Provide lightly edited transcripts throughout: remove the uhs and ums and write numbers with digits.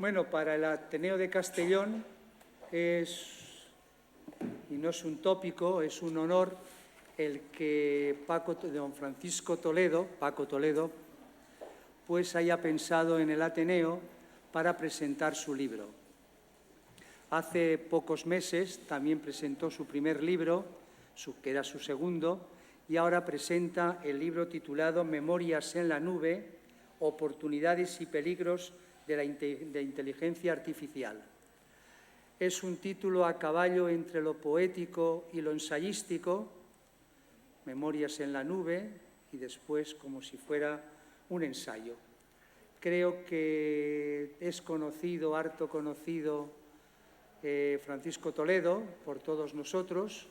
Bueno, para el Ateneo de Castellón es, y no es un tópico, es un honor el que don Francisco Toledo, Paco Toledo, pues haya pensado en el Ateneo para presentar su libro. Hace pocos meses también presentó su primer libro, que era su segundo, y ahora presenta el libro titulado Memorias en la nube, oportunidades y peligros de la inteligencia artificial. Es un título a caballo entre lo poético y lo ensayístico, Memorias en la nube, y después como si fuera un ensayo. Creo que es conocido, harto conocido, Francisco Toledo por todos nosotros,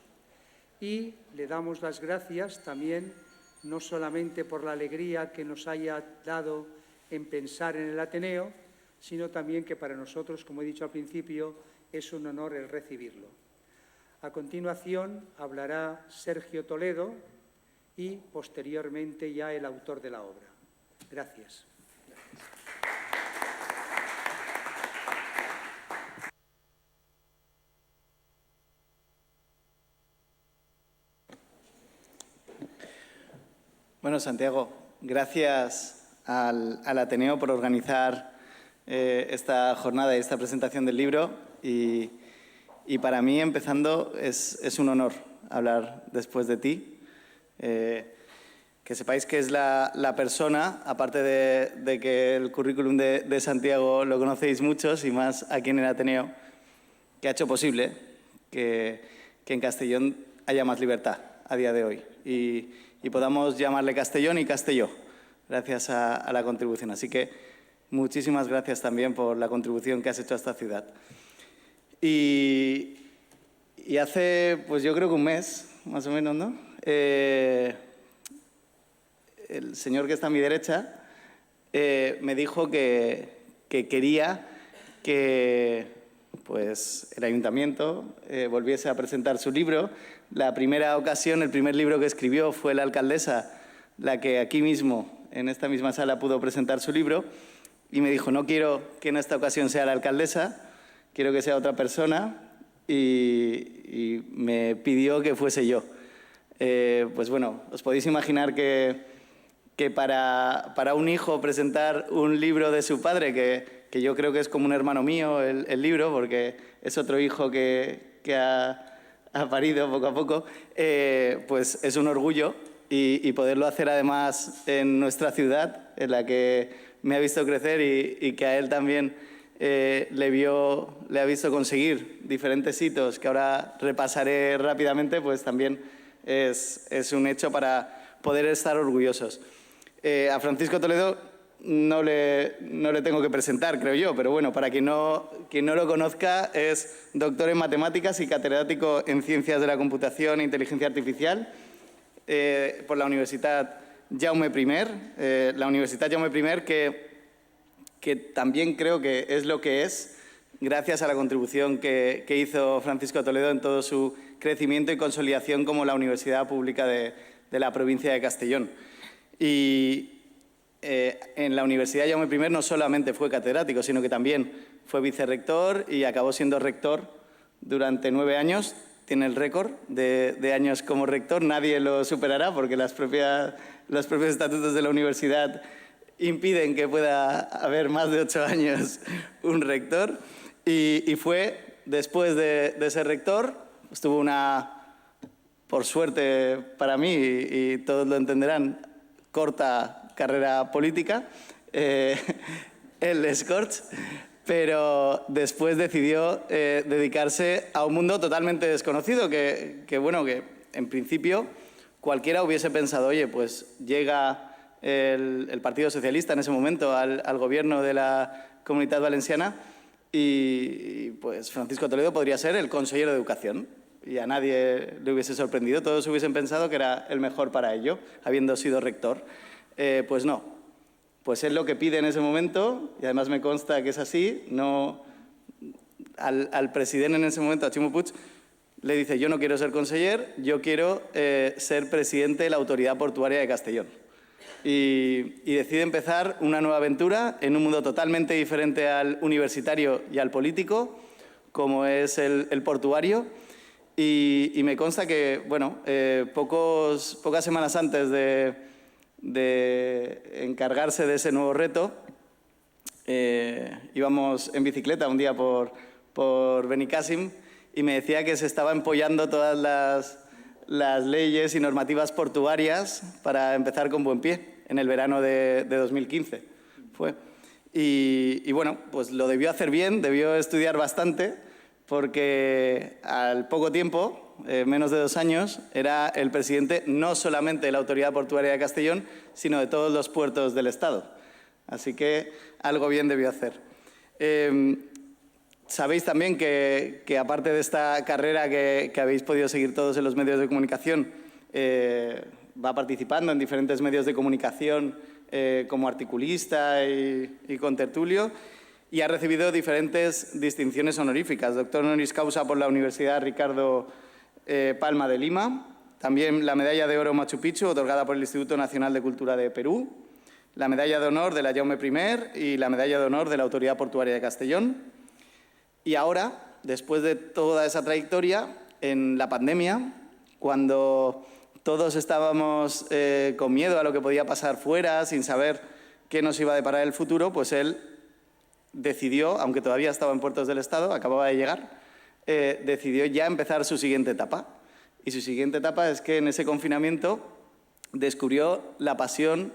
y le damos las gracias también, no solamente por la alegría que nos haya dado en pensar en el Ateneo, sino también que para nosotros, como he dicho al principio, es un honor el recibirlo. A continuación hablará Sergio Toledo y posteriormente ya el autor de la obra. Gracias. Bueno, Santiago, gracias al Ateneo por organizar esta jornada y esta presentación del libro y para mí, empezando, es un honor hablar después de ti. Que sepáis que es la persona, aparte de que el currículum de Santiago lo conocéis muchos y más aquí en el Ateneo, que ha hecho posible que en Castellón haya más libertad a día de hoy y podamos llamarle Castellón y Castelló, gracias a la contribución. Así que muchísimas gracias también por la contribución que has hecho a esta ciudad. Y hace, pues yo creo que un mes, más o menos, ¿no? El señor que está a mi derecha me dijo que quería que pues, el ayuntamiento volviese a presentar su libro. La primera ocasión, el primer libro que escribió fue la alcaldesa, la que aquí mismo, en esta misma sala, pudo presentar su libro. Y me dijo, no quiero que en esta ocasión sea la alcaldesa, quiero que sea otra persona. Y me pidió que fuese yo. Pues bueno, os podéis imaginar que para un hijo presentar un libro de su padre, que yo creo que es como un hermano mío el libro, porque es otro hijo que ha parido poco a poco, pues es un orgullo y poderlo hacer además en nuestra ciudad, en la que me ha visto crecer y que a él también le ha visto conseguir diferentes hitos que ahora repasaré rápidamente, pues también es un hecho para poder estar orgullosos. A Francisco Toledo no le tengo que presentar, creo yo, pero bueno, para quien no lo conozca, es doctor en matemáticas y catedrático en ciencias de la computación e inteligencia artificial por la Universitat Jaume I. La Universitat Jaume I que también creo que es lo que es, gracias a la contribución que hizo Francisco Toledo en todo su crecimiento y consolidación como la Universidad Pública de la provincia de Castellón. Y en la Universidad Jaume I no solamente fue catedrático, sino que también fue vicerrector y acabó siendo rector durante 9 años. Tiene el récord de años como rector, nadie lo superará porque los propios estatutos de la universidad impiden que pueda haber más de 8 años un rector. Y fue, después de ser rector, estuvo una, por suerte para mí, y todos lo entenderán, corta carrera política, el Escorts, pero después decidió dedicarse a un mundo totalmente desconocido que en principio cualquiera hubiese pensado, oye, pues llega el Partido Socialista en ese momento al gobierno de la Comunitat Valenciana y pues Francisco Toledo podría ser el consejero de Educación y a nadie le hubiese sorprendido, todos hubiesen pensado que era el mejor para ello, habiendo sido rector. Pues no, pues es lo que pide en ese momento y además me consta que es así. No, al presidente en ese momento, a Ximo Puig, le dice yo no quiero ser conseller, yo quiero ser presidente de la Autoridad Portuaria de Castellón. y decide empezar una nueva aventura en un mundo totalmente diferente al universitario y al político, como es el portuario. Y me consta que, bueno, pocas semanas antes de encargarse de ese nuevo reto, íbamos en bicicleta un día por Benicàssim y me decía que se estaba empollando todas las leyes y normativas portuarias para empezar con buen pie en el verano de 2015. Fue. Y bueno, pues lo debió hacer bien, debió estudiar bastante, porque al poco tiempo, menos de 2 años, era el presidente no solamente de la Autoridad Portuaria de Castellón, sino de todos los puertos del Estado. Así que algo bien debió hacer. Sabéis también que aparte de esta carrera que habéis podido seguir todos en los medios de comunicación, va participando en diferentes medios de comunicación como articulista y contertulio, y ha recibido diferentes distinciones honoríficas. Doctor honoris causa por la Universidad Ricardo Palma de Lima, también la Medalla de Oro Machu Picchu, otorgada por el Instituto Nacional de Cultura de Perú, la Medalla de Honor de la Jaume I y la Medalla de Honor de la Autoridad Portuaria de Castellón. Y ahora, después de toda esa trayectoria, en la pandemia, cuando todos estábamos con miedo a lo que podía pasar fuera, sin saber qué nos iba a deparar el futuro, pues él decidió, aunque todavía estaba en Puertos del Estado, acababa de llegar, decidió ya empezar su siguiente etapa. Y su siguiente etapa es que en ese confinamiento descubrió la pasión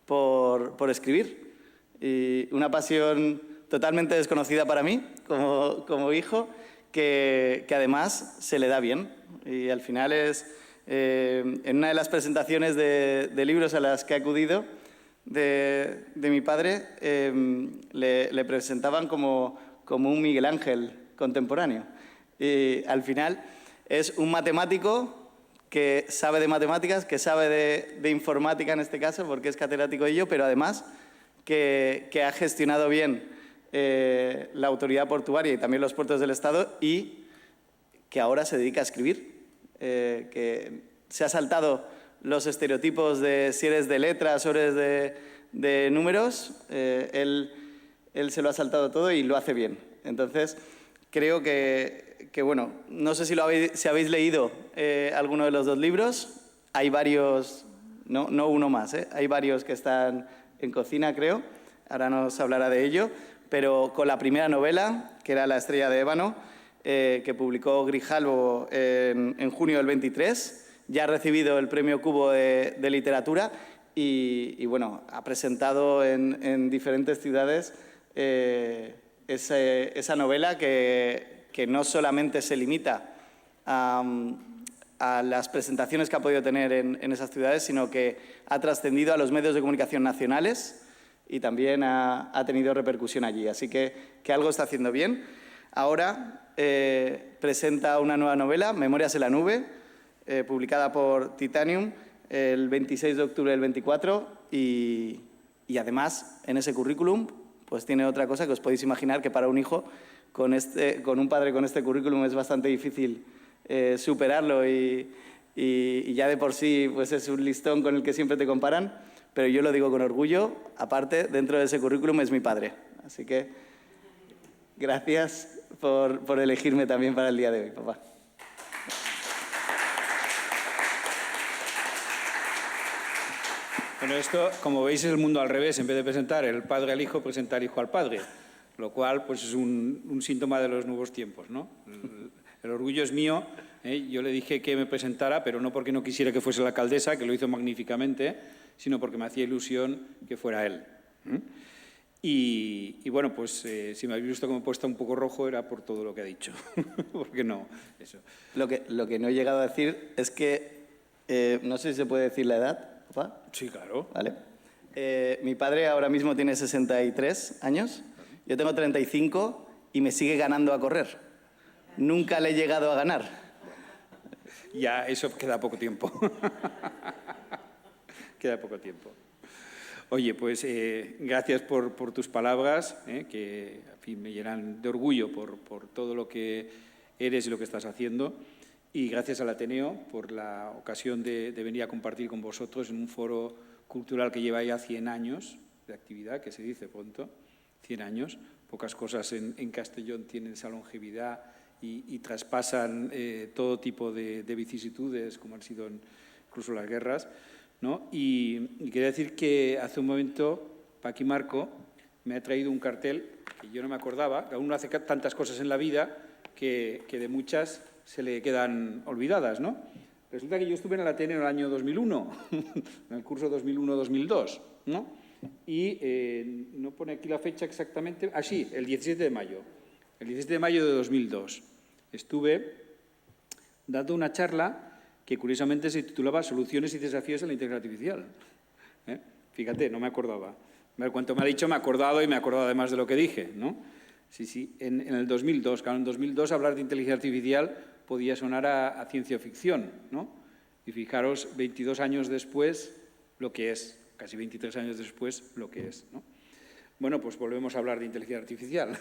por escribir. Y una pasión totalmente desconocida para mí, como hijo, que además se le da bien. Y al final es, en una de las presentaciones de libros a las que he acudido, de mi padre, le presentaban como un Miguel Ángel contemporáneo. Y al final es un matemático que sabe de matemáticas, que sabe de informática en este caso, porque es catedrático de ello, pero además que ha gestionado bien la autoridad portuaria y también los puertos del Estado, y que ahora se dedica a escribir, que se ha saltado los estereotipos de si eres de letras o eres de números. Él se lo ha saltado todo y lo hace bien. Entonces, creo que bueno, no sé si habéis leído alguno de los 2 libros. Hay varios, no uno más, hay varios que están en cocina, creo. Ahora nos hablará de ello. Pero con la primera novela, que era La estrella de ébano, que publicó Grijalbo en junio del 23, ya ha recibido el Premio Cubo de Literatura y bueno, ha presentado en diferentes ciudades esa novela que no solamente se limita a las presentaciones que ha podido tener en esas ciudades, sino que ha trascendido a los medios de comunicación nacionales y también ha tenido repercusión allí. Así que algo está haciendo bien. Ahora presenta una nueva novela, Memorias en la nube, publicada por Titanium el 26 de octubre del 24, y además en ese currículum pues tiene otra cosa que os podéis imaginar, que para un hijo con un padre con este currículum es bastante difícil superarlo, y ya de por sí pues es un listón con el que siempre te comparan, pero yo lo digo con orgullo, aparte dentro de ese currículum es mi padre. Así que gracias por elegirme también para el día de hoy, papá. Bueno, esto, como veis, es el mundo al revés. En vez de presentar el padre al hijo, presenta el hijo al padre, lo cual pues, es un síntoma de los nuevos tiempos, ¿no? El orgullo es mío. Yo le dije que me presentara, pero no porque no quisiera que fuese la alcaldesa, que lo hizo magníficamente, sino porque me hacía ilusión que fuera él. Y bueno, pues si me habéis visto como he puesto un poco rojo era por todo lo que ha dicho. Porque no, eso. Lo que no he llegado a decir es que, no sé si se puede decir la edad, papá. Sí, claro. Vale. Mi padre ahora mismo tiene 63 años, yo tengo 35 y me sigue ganando a correr. Nunca le he llegado a ganar. Ya, eso queda poco tiempo. Queda poco tiempo. Oye, pues gracias por tus palabras, que en fin, me llenan de orgullo por todo lo que eres y lo que estás haciendo. Y gracias al Ateneo por la ocasión de venir a compartir con vosotros en un foro cultural que lleva ya 100 años de actividad, que se dice pronto, 100 años. Pocas cosas en Castellón tienen esa longevidad y traspasan todo tipo de vicisitudes, como han sido incluso las guerras, ¿no? Y quería decir que hace un momento Paqui Marco me ha traído un cartel que yo no me acordaba, que uno hace tantas cosas en la vida que de muchas se le quedan olvidadas, ¿no? Resulta que yo estuve en el Ateneo en el año 2001, en el curso 2001-2002, ¿no? Y no pone aquí la fecha exactamente. Ah, sí, el 17 de mayo. El 17 de mayo de 2002. Estuve dando una charla que curiosamente se titulaba Soluciones y desafíos en la inteligencia artificial. Fíjate, no me acordaba. Cuanto me ha dicho me he acordado y me he acordado además de lo que dije, ¿no? Sí, en el 2002. Claro, en 2002 hablar de inteligencia artificial podía sonar a ciencia ficción, ¿no? Y fijaros, 22 años después, lo que es, casi 23 años después, lo que es, ¿no? Bueno, pues volvemos a hablar de inteligencia artificial,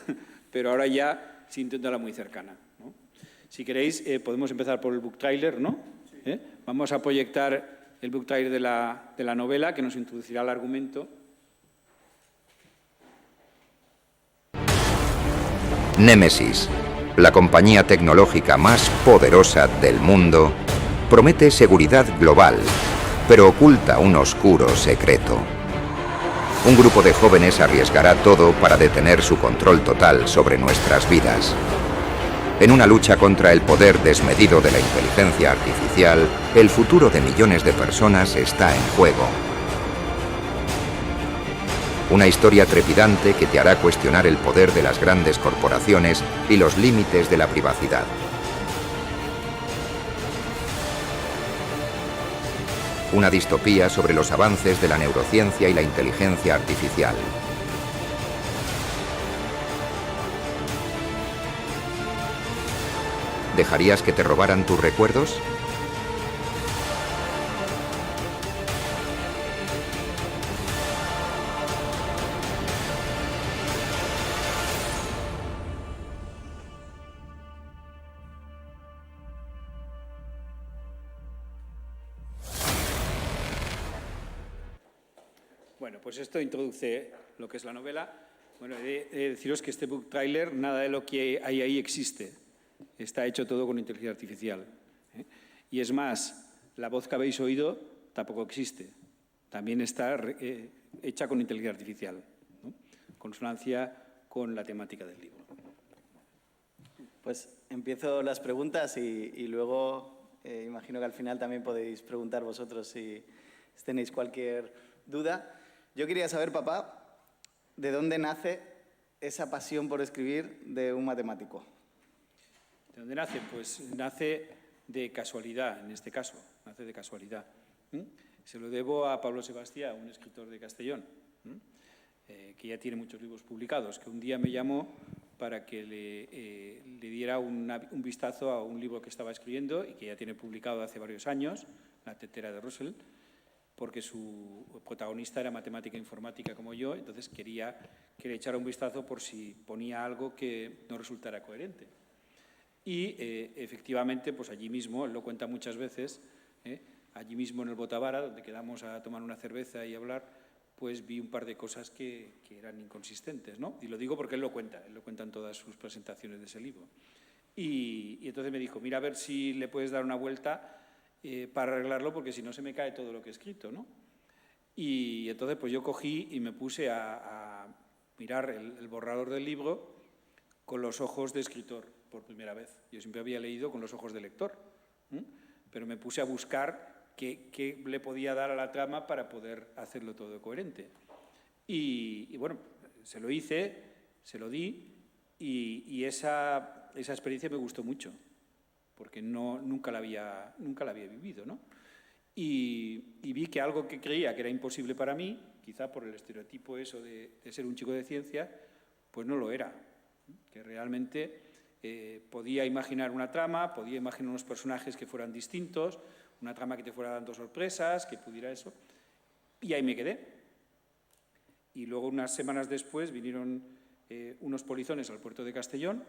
pero ahora ya sintiéndola muy cercana, ¿no? Si queréis, podemos empezar por el book trailer, ¿no? Vamos a proyectar el book trailer de la novela, que nos introducirá el argumento. Némesis, la compañía tecnológica más poderosa del mundo, promete seguridad global, pero oculta un oscuro secreto. Un grupo de jóvenes arriesgará todo para detener su control total sobre nuestras vidas. En una lucha contra el poder desmedido de la inteligencia artificial, el futuro de millones de personas está en juego. Una historia trepidante que te hará cuestionar el poder de las grandes corporaciones y los límites de la privacidad. Una distopía sobre los avances de la neurociencia y la inteligencia artificial. ¿Dejarías que te robaran tus recuerdos? Bueno, pues esto introduce lo que es la novela. Bueno, he de deciros que este book trailer, nada de lo que hay ahí existe. Está hecho todo con inteligencia artificial. Y es más, la voz que habéis oído tampoco existe. También está hecha con inteligencia artificial, ¿no? Consonancia con la temática del libro. Pues empiezo las preguntas y luego imagino que al final también podéis preguntar vosotros si tenéis cualquier duda. Yo quería saber, papá, ¿de dónde nace esa pasión por escribir de un matemático? ¿De dónde nace? Pues nace de casualidad, en este caso, nace de casualidad. Se lo debo a Pablo Sebastián, un escritor de Castellón, que ya tiene muchos libros publicados, que un día me llamó para que le diera un vistazo a un libro que estaba escribiendo y que ya tiene publicado hace varios años, La tetera de Russell, porque su protagonista era matemática e informática como yo, entonces quería que le echara un vistazo por si ponía algo que no resultara coherente. Y efectivamente, pues allí mismo, él lo cuenta muchas veces, allí mismo en el Botavara, donde quedamos a tomar una cerveza y hablar, pues vi un par de cosas que eran inconsistentes, ¿no? Y lo digo porque él lo cuenta en todas sus presentaciones de ese libro. Y entonces me dijo, mira a ver si le puedes dar una vuelta para arreglarlo, porque si no se me cae todo lo que he escrito, ¿no? Y entonces pues yo cogí y me puse a mirar el borrador del libro con los ojos de escritor por primera vez. Yo siempre había leído con los ojos de lector, pero me puse a buscar qué le podía dar a la trama para poder hacerlo todo coherente. Y bueno, se lo hice, se lo di, y esa experiencia me gustó mucho, porque nunca la había vivido, ¿no? Y vi que algo que creía que era imposible para mí, quizá por el estereotipo eso de ser un chico de ciencia, pues no lo era, que realmente podía imaginar una trama, podía imaginar unos personajes que fueran distintos, una trama que te fuera dando sorpresas, que pudiera eso, y ahí me quedé. Y luego, unas semanas después, vinieron unos polizones al puerto de Castellón,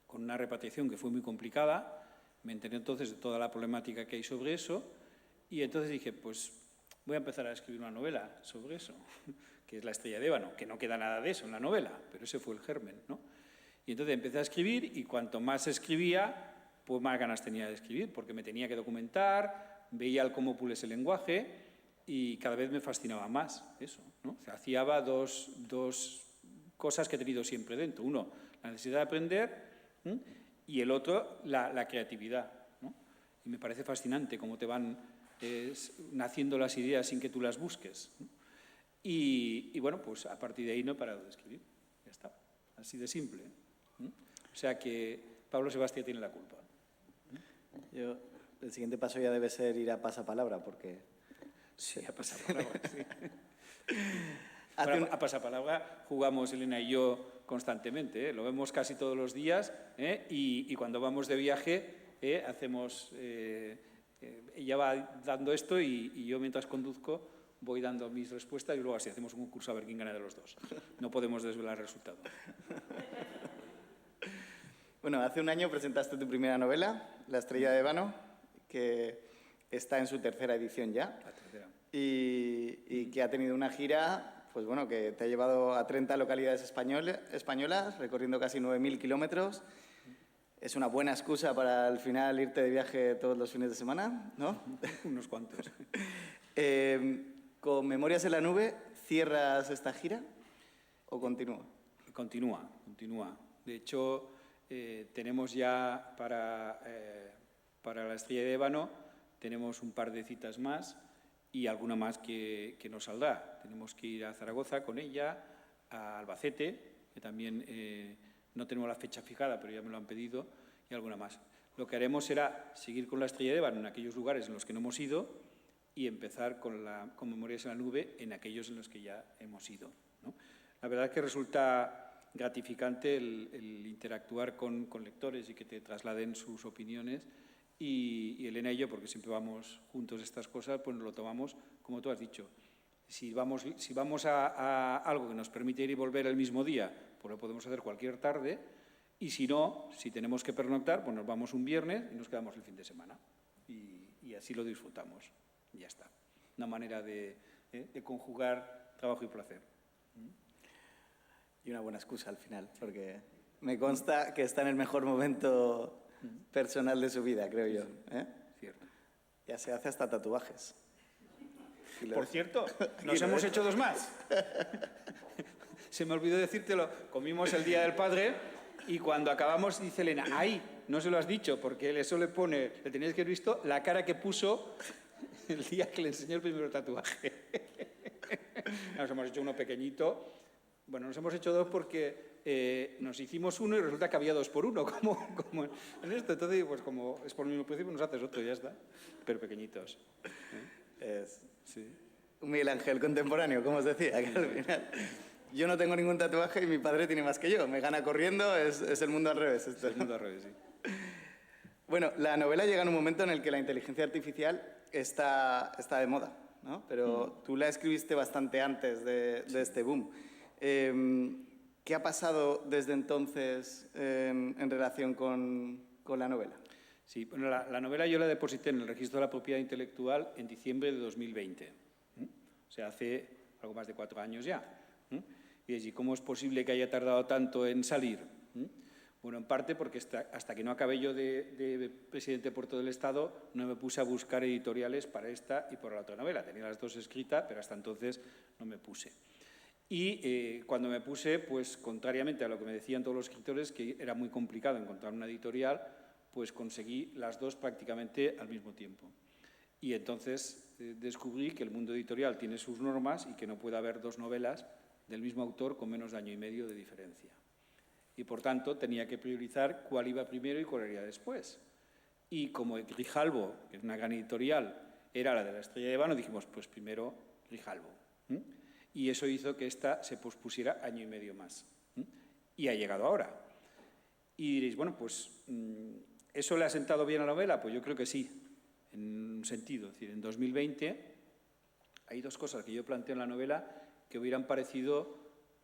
con una repatriación que fue muy complicada. Me enteré entonces de toda la problemática que hay sobre eso, y entonces dije, pues voy a empezar a escribir una novela sobre eso, que es La estrella de ébano, que no queda nada de eso en la novela, pero ese fue el germen, ¿no? Y entonces empecé a escribir y cuanto más escribía, pues más ganas tenía de escribir, porque me tenía que documentar, veía el cómo pules el lenguaje y cada vez me fascinaba más eso, ¿no? O sea, hacía dos cosas que he tenido siempre dentro. Uno, la necesidad de aprender, ¿sí? Y el otro, la creatividad, ¿no? Y me parece fascinante cómo te van naciendo las ideas sin que tú las busques, ¿no? Y bueno, pues a partir de ahí no he parado de escribir. Ya está. Así de simple, ¿no? O sea que Pablo Sebastián tiene la culpa. El siguiente paso ya debe ser ir a pasapalabra, porque... Sí, a pasapalabra, sí. Bueno, a pasapalabra jugamos Elena y yo constantemente, ¿eh? Lo vemos casi todos los días, ¿eh? Y cuando vamos de viaje hacemos... ella va dando esto y yo mientras conduzco voy dando mis respuestas y luego así hacemos un concurso a ver quién gana de los dos. No podemos desvelar el resultado. Bueno, hace un año presentaste tu primera novela, La estrella de ébano, que está en su tercera edición ya. La tercera. Y que ha tenido una gira, pues bueno, que te ha llevado a 30 localidades españolas, recorriendo casi 9.000 kilómetros. Es una buena excusa para al final irte de viaje todos los fines de semana, ¿no? Unos cuantos. ¿Con Memorias en la nube cierras esta gira o continúa? Continúa. De hecho, tenemos ya para La estrella de ébano, tenemos un par de citas más y alguna más que nos saldrá. Tenemos que ir a Zaragoza con ella, a Albacete, que también no tenemos la fecha fijada, pero ya me lo han pedido, y alguna más. Lo que haremos será seguir con La estrella de ébano en aquellos lugares en los que no hemos ido y empezar con Memorias en la nube en aquellos en los que ya hemos ido, ¿no? La verdad es que resulta gratificante el interactuar con lectores y que te trasladen sus opiniones y Elena y yo, porque siempre vamos juntos estas cosas, pues nos lo tomamos, como tú has dicho. Si vamos a algo que nos permite ir y volver el mismo día, pues lo podemos hacer cualquier tarde, y si no, si tenemos que pernoctar, pues nos vamos un viernes y nos quedamos el fin de semana. Y así lo disfrutamos. Y ya está. Una manera de conjugar trabajo y placer. Y una buena excusa al final, porque me consta que está en el mejor momento personal de su vida, creo yo, ¿eh? Cierto. Ya se hace hasta tatuajes. Por cierto, nos hemos hecho dos más. Se me olvidó decírtelo. Comimos el Día del Padre y cuando acabamos dice Elena, ¡ay! No se lo has dicho, porque eso le pone, le teníais que haber visto la cara que puso el día que le enseñó el primer tatuaje. Nos hemos hecho uno pequeñito. Bueno, nos hemos hecho dos porque nos hicimos uno y resulta que había 2 por 1, como en esto. Entonces, pues como es por el mismo precio, pues nos haces otro y ya está. Pero pequeñitos. Sí. Un Miguel Ángel contemporáneo, como os decía, que al final... Yo no tengo ningún tatuaje y mi padre tiene más que yo. Me gana corriendo, es el mundo al revés. Es el mundo al revés, sí. Bueno, la novela llega en un momento en el que la inteligencia artificial está de moda, ¿no? Pero tú la escribiste bastante antes de este boom. ¿Qué ha pasado desde entonces en relación con la novela? Sí, bueno, la novela yo la deposité en el Registro de la Propiedad Intelectual en diciembre de 2020. O sea, hace algo más de 4 años ya. Y allí, ¿cómo es posible que haya tardado tanto en salir? Bueno, en parte porque hasta que no acabé yo de presidente de Puerto del Estado no me puse a buscar editoriales para esta y para la otra novela. Tenía las dos escritas, pero hasta entonces no me puse. Y cuando me puse, pues contrariamente a lo que me decían todos los escritores, que era muy complicado encontrar una editorial, pues conseguí las dos prácticamente al mismo tiempo. Y entonces descubrí que el mundo editorial tiene sus normas y que no puede haber 2 novelas del mismo autor con menos de 1 año y medio de diferencia. Y por tanto tenía que priorizar cuál iba primero y cuál iría después. Y como Grijalbo, que es una gran editorial, era la de La estrella de ébano, dijimos, pues primero Grijalbo. Y eso hizo que esta se pospusiera 1 año y medio más. Y ha llegado ahora. Y diréis, bueno, pues ¿eso le ha sentado bien a la novela? Pues yo creo que sí, en un sentido. Es decir, en 2020 hay 2 cosas que yo planteo en la novela que hubieran parecido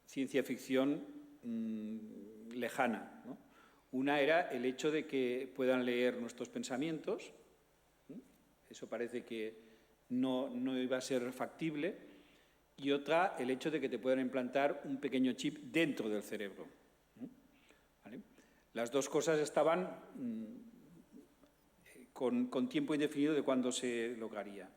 ciencia ficción lejana, ¿no? Una era el hecho de que puedan leer nuestros pensamientos. Eso parece que no iba a ser factible, y otra, el hecho de que te puedan implantar un pequeño chip dentro del cerebro. ¿Vale? Las dos cosas estaban con tiempo indefinido de cuándo se lograría.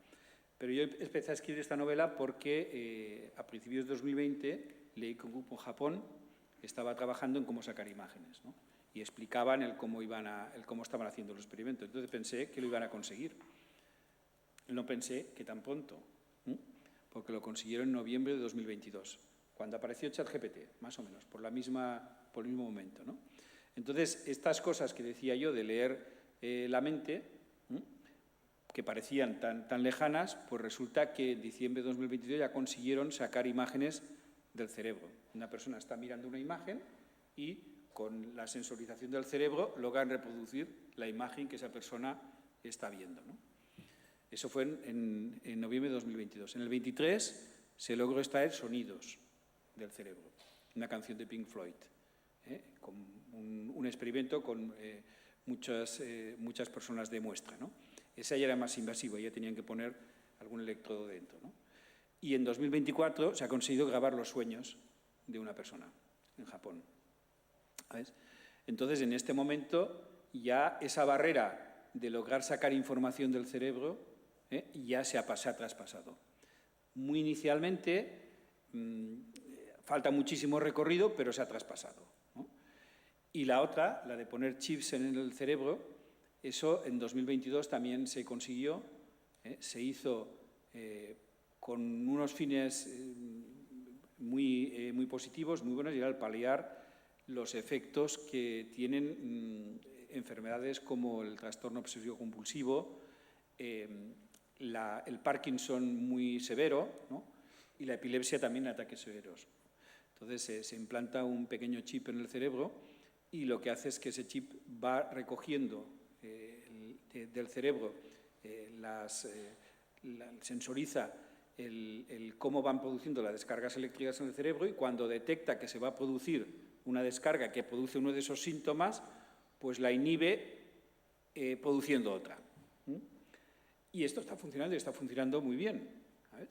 Pero yo empecé a escribir esta novela porque a principios de 2020 leí que un grupo en Japón estaba trabajando en cómo sacar imágenes, ¿no? Y explicaban el cómo estaban haciendo los experimentos. Entonces pensé que lo iban a conseguir. No pensé que tan pronto, porque lo consiguieron en noviembre de 2022, cuando apareció ChatGPT, más o menos, por el mismo momento, ¿no? Entonces, estas cosas que decía yo de leer la mente, que parecían tan lejanas, pues resulta que en diciembre de 2022 ya consiguieron sacar imágenes del cerebro. Una persona está mirando una imagen y con la sensorización del cerebro logran reproducir la imagen que esa persona está viendo, ¿no? Eso fue en noviembre de 2022. En el 23 se logró extraer sonidos del cerebro, una canción de Pink Floyd, con un experimento con muchas personas de muestra, ¿no? Esa ya era más invasiva, ya tenían que poner algún electrodo dentro, ¿no? Y en 2024 se ha conseguido grabar los sueños de una persona en Japón. ¿Sabes? Entonces, en este momento, ya esa barrera de lograr sacar información del cerebro ya se ha traspasado. Muy inicialmente, falta muchísimo recorrido, pero se ha traspasado, ¿no? Y la otra, la de poner chips en el cerebro, eso en 2022 también se consiguió, se hizo con unos fines muy positivos, muy buenos, y era el paliar los efectos que tienen enfermedades como el trastorno obsesivo-compulsivo, el Parkinson muy severo, ¿no? Y la epilepsia también en ataques severos. Entonces se implanta un pequeño chip en el cerebro y lo que hace es que ese chip va recogiendo del cerebro, sensoriza cómo van produciendo las descargas eléctricas en el cerebro, y cuando detecta que se va a producir una descarga que produce uno de esos síntomas, pues la inhibe produciendo otra. Y esto está funcionando, y está funcionando muy bien, ¿sabes?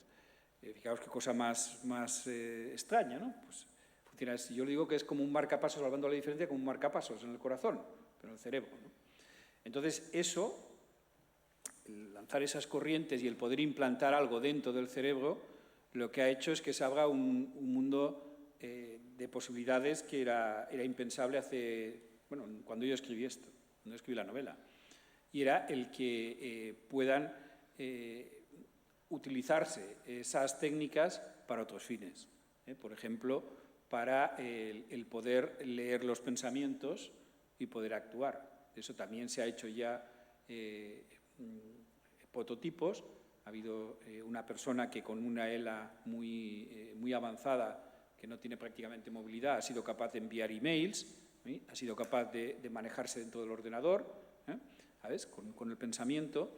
Fijaos qué cosa más extraña, ¿no? Pues funciona, yo digo que es como un marcapasos, salvando la diferencia, como un marcapasos en el corazón, pero en el cerebro, ¿no? Entonces, eso, lanzar esas corrientes y el poder implantar algo dentro del cerebro, lo que ha hecho es que se abra un mundo de posibilidades que era impensable cuando yo escribí esto, cuando escribí la novela. Y era el que puedan utilizarse esas técnicas para otros fines. Por ejemplo, para el poder leer los pensamientos y poder actuar. Eso también se ha hecho ya prototipos. Ha habido una persona que con una ELA muy avanzada, que no tiene prácticamente movilidad, ha sido capaz de enviar emails, ha sido capaz de manejarse dentro del ordenador, ¿sabes? Con el pensamiento.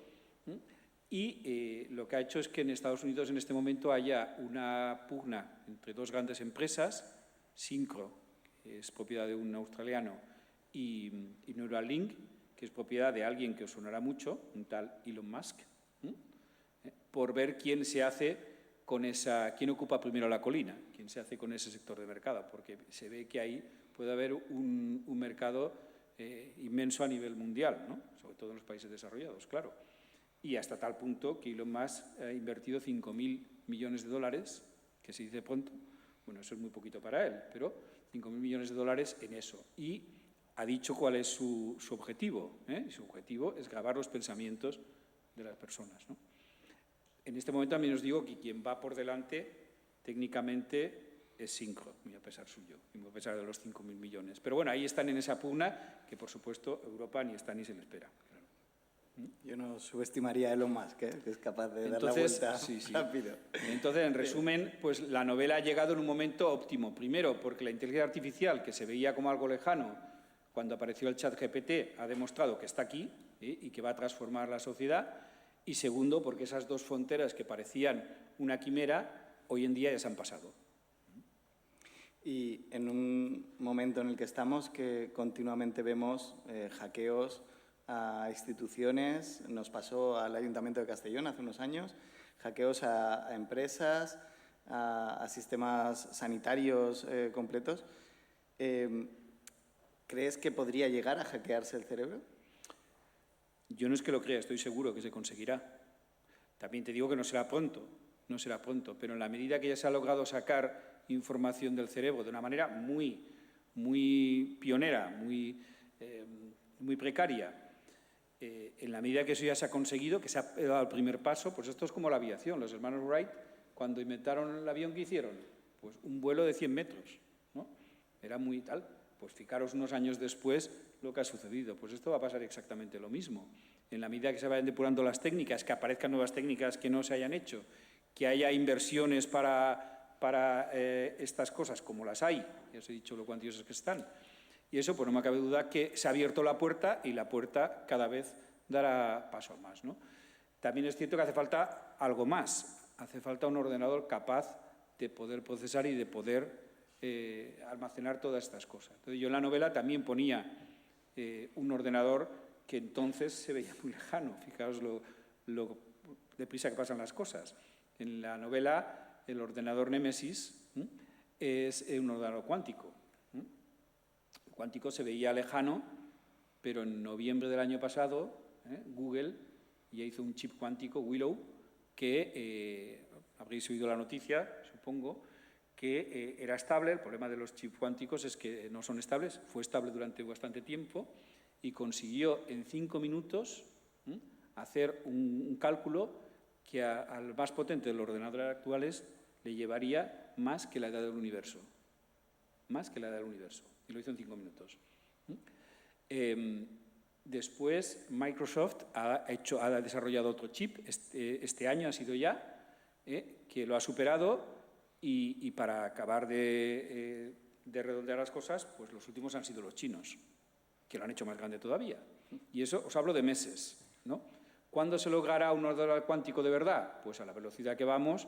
Y lo que ha hecho es que en Estados Unidos en este momento haya una pugna entre dos grandes empresas, Synchro, que es propiedad de un australiano, y Neuralink, que es propiedad de alguien que os sonará mucho, un tal Elon Musk, por ver quién se hace quién ocupa primero la colina, quién se hace con ese sector de mercado, porque se ve que ahí puede haber un mercado inmenso a nivel mundial, ¿no? Sobre todo en los países desarrollados, claro. Y hasta tal punto que Elon Musk ha invertido 5.000 millones de dólares, que se dice pronto, bueno, eso es muy poquito para él, pero 5.000 millones de dólares en eso. Y ha dicho cuál es su objetivo, ¿eh? Su objetivo es grabar los pensamientos de las personas, ¿no? En este momento también os digo que quien va por delante técnicamente es Synchro, muy a pesar suyo, y muy a pesar de los 5.000 millones. Pero bueno, ahí están en esa pugna que, por supuesto, Europa ni está ni se le espera. Claro. Yo no subestimaría a Elon Musk, que es capaz de dar la vuelta rápido. Entonces, en resumen, pues la novela ha llegado en un momento óptimo. Primero, porque la inteligencia artificial, que se veía como algo lejano cuando apareció el ChatGPT, ha demostrado que está aquí y que va a transformar la sociedad. Y segundo, porque esas dos fronteras que parecían una quimera, hoy en día ya se han pasado. Y en un momento en el que estamos, que continuamente vemos hackeos a instituciones, nos pasó al Ayuntamiento de Castellón hace unos años, hackeos a empresas, a sistemas sanitarios completos. ¿Crees que podría llegar a hackearse el cerebro? Yo no es que lo crea, estoy seguro que se conseguirá. También te digo que no será pronto, pero en la medida que ya se ha logrado sacar información del cerebro de una manera muy pionera, muy precaria, en la medida que eso ya se ha conseguido, que se ha dado el primer paso, pues esto es como la aviación. Los hermanos Wright, cuando inventaron el avión, ¿qué hicieron? Pues un vuelo de 100 metros, ¿no? Era muy tal. Pues fijaros unos años después lo que ha sucedido. Pues esto va a pasar exactamente lo mismo. En la medida que se vayan depurando las técnicas, que aparezcan nuevas técnicas que no se hayan hecho, que haya inversiones para estas cosas, como las hay, ya os he dicho lo cuantiosos que están. Y eso, pues no me cabe duda que se ha abierto la puerta y la puerta cada vez dará paso a más, ¿no? También es cierto que hace falta algo más. Hace falta un ordenador capaz de poder procesar y de poder almacenar todas estas cosas. Entonces, yo en la novela también ponía un ordenador que entonces se veía muy lejano. Fijaos lo deprisa que pasan las cosas. En la novela, el ordenador Némesis es un ordenador cuántico. El cuántico se veía lejano, pero en noviembre del año pasado, Google ya hizo un chip cuántico, Willow, que habréis oído la noticia, supongo, que era estable. El problema de los chips cuánticos es que no son estables. Fue estable durante bastante tiempo y consiguió en 5 minutos hacer un cálculo que al más potente de los ordenadores actuales le llevaría más que la edad del universo. Más que la edad del universo. Y lo hizo en 5 minutos. Después, Microsoft ha desarrollado otro chip, este año ha sido ya, que lo ha superado. Y para acabar de redondear las cosas, pues los últimos han sido los chinos, que lo han hecho más grande todavía. Y eso os hablo de meses, ¿no? ¿Cuándo se logrará un ordenador cuántico de verdad? Pues a la velocidad que vamos,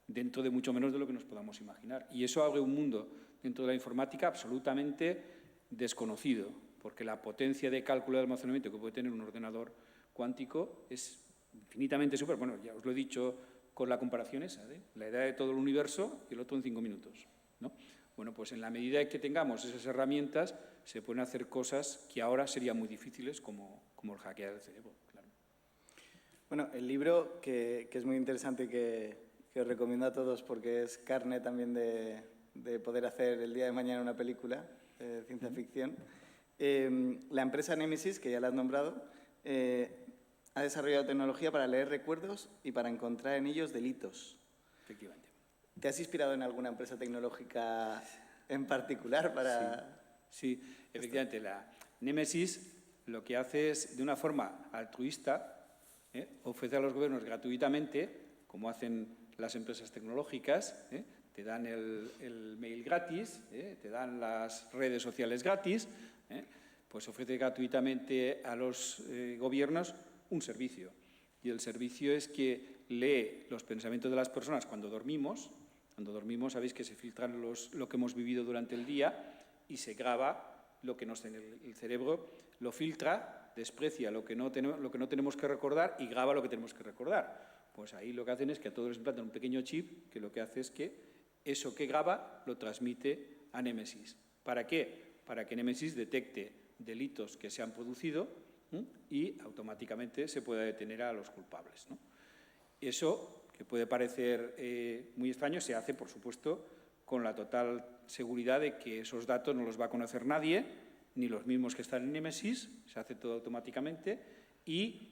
dentro de mucho menos de lo que nos podamos imaginar. Y eso abre un mundo dentro de la informática absolutamente desconocido, porque la potencia de cálculo de almacenamiento que puede tener un ordenador cuántico es infinitamente superior. Bueno, ya os lo he dicho con la comparación esa, la edad de todo el universo y el otro en 5 minutos, ¿no? Bueno, pues en la medida que tengamos esas herramientas, se pueden hacer cosas que ahora serían muy difíciles, como el hackear el cerebro, claro. Bueno, el libro, que es muy interesante y que os recomiendo a todos porque es carne también de poder hacer el día de mañana una película de ciencia ficción. La empresa Némesis, que ya la has nombrado, ha desarrollado tecnología para leer recuerdos y para encontrar en ellos delitos. Efectivamente. ¿Te has inspirado en alguna empresa tecnológica en particular para...? Sí, efectivamente. La Némesis lo que hace es, de una forma altruista, ofrece a los gobiernos gratuitamente, como hacen las empresas tecnológicas, te dan el mail gratis, te dan las redes sociales gratis, pues ofrece gratuitamente a los gobiernos un servicio. Y el servicio es que lee los pensamientos de las personas cuando dormimos. Cuando dormimos sabéis que se filtran lo que hemos vivido durante el día y se graba lo que nos el cerebro lo filtra, desprecia lo que no tenemos que recordar y graba lo que tenemos que recordar. Pues ahí lo que hacen es que a todos les implantan un pequeño chip que lo que hace es que eso que graba lo transmite a Némesis. ¿Para qué? Para que Némesis detecte delitos que se han producido y automáticamente se pueda detener a los culpables, ¿no? Eso, que puede parecer muy extraño, se hace, por supuesto, con la total seguridad de que esos datos no los va a conocer nadie, ni los mismos que están en Némesis, se hace todo automáticamente y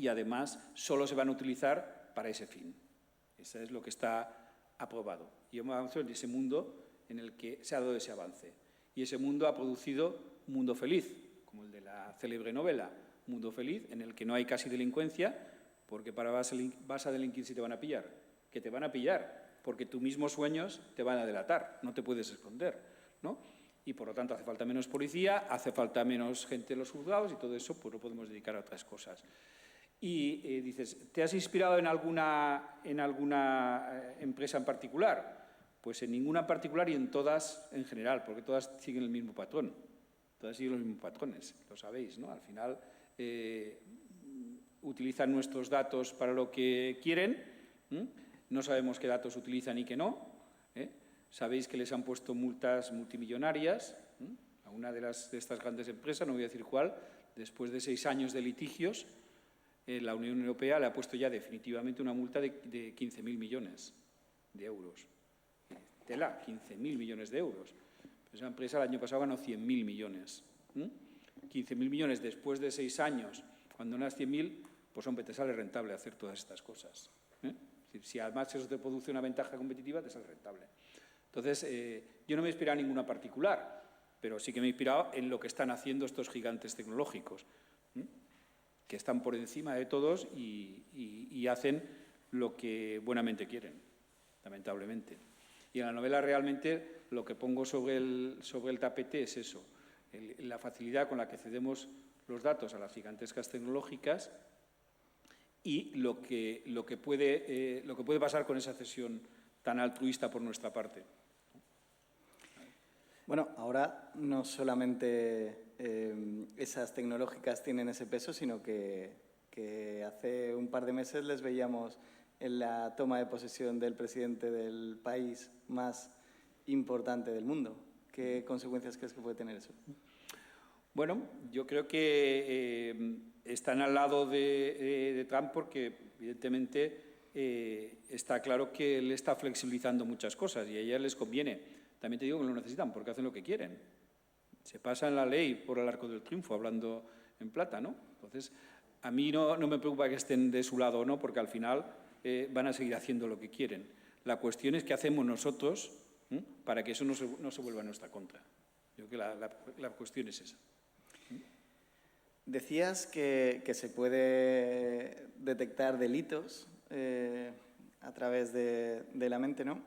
además solo se van a utilizar para ese fin. Eso es lo que está aprobado. Y hemos avanzado en ese mundo en el que se ha dado ese avance. Y ese mundo ha producido un mundo feliz, como el de la célebre novela, Un mundo feliz, en el que no hay casi delincuencia, porque para vas a delinquir si te van a pillar. Que te van a pillar, porque tus mismos sueños te van a delatar, no te puedes esconder, ¿no? Y por lo tanto hace falta menos policía, hace falta menos gente en los juzgados y todo eso pues lo podemos dedicar a otras cosas. Y dices, ¿te has inspirado en alguna empresa en particular? Pues en ninguna en particular y en todas en general, porque todas siguen el mismo patrón. Todas siguen los mismos patrones, lo sabéis, ¿no? Al final utilizan nuestros datos para lo que quieren, no sabemos qué datos utilizan y qué no. Sabéis que les han puesto multas multimillonarias a una de estas grandes empresas, no voy a decir cuál, después de 6 años de litigios, la Unión Europea le ha puesto ya definitivamente una multa de 15.000 millones de euros. Tela, 15.000 millones de euros. Esa empresa el año pasado ganó 100.000 millones. 15.000 millones después de 6 años, cuando ganas 100.000, pues hombre, te sale rentable hacer todas estas cosas. Si además eso te produce una ventaja competitiva, te sale rentable. Entonces, yo no me he inspirado en ninguna particular, pero sí que me he inspirado en lo que están haciendo estos gigantes tecnológicos, que están por encima de todos y hacen lo que buenamente quieren, lamentablemente. Y en la novela realmente lo que pongo sobre el tapete es eso, la facilidad con la que cedemos los datos a las gigantescas tecnológicas y lo que puede pasar con esa cesión tan altruista por nuestra parte. Bueno, ahora no solamente esas tecnológicas tienen ese peso, sino que hace un par de meses les veíamos en la toma de posesión del presidente del país más importante del mundo. ¿Qué consecuencias crees que puede tener eso? Bueno, yo creo que están al lado de Trump porque, evidentemente, está claro que él está flexibilizando muchas cosas y a ellas les conviene. También te digo que lo necesitan porque hacen lo que quieren. Se pasan la ley por el arco del triunfo, hablando en plata, ¿no? Entonces, a mí no me preocupa que estén de su lado o no, porque al final van a seguir haciendo lo que quieren. La cuestión es qué hacemos nosotros para que eso no se vuelva en nuestra contra. Yo creo que la cuestión es esa. Decías que se puede detectar delitos a través de la mente, ¿no?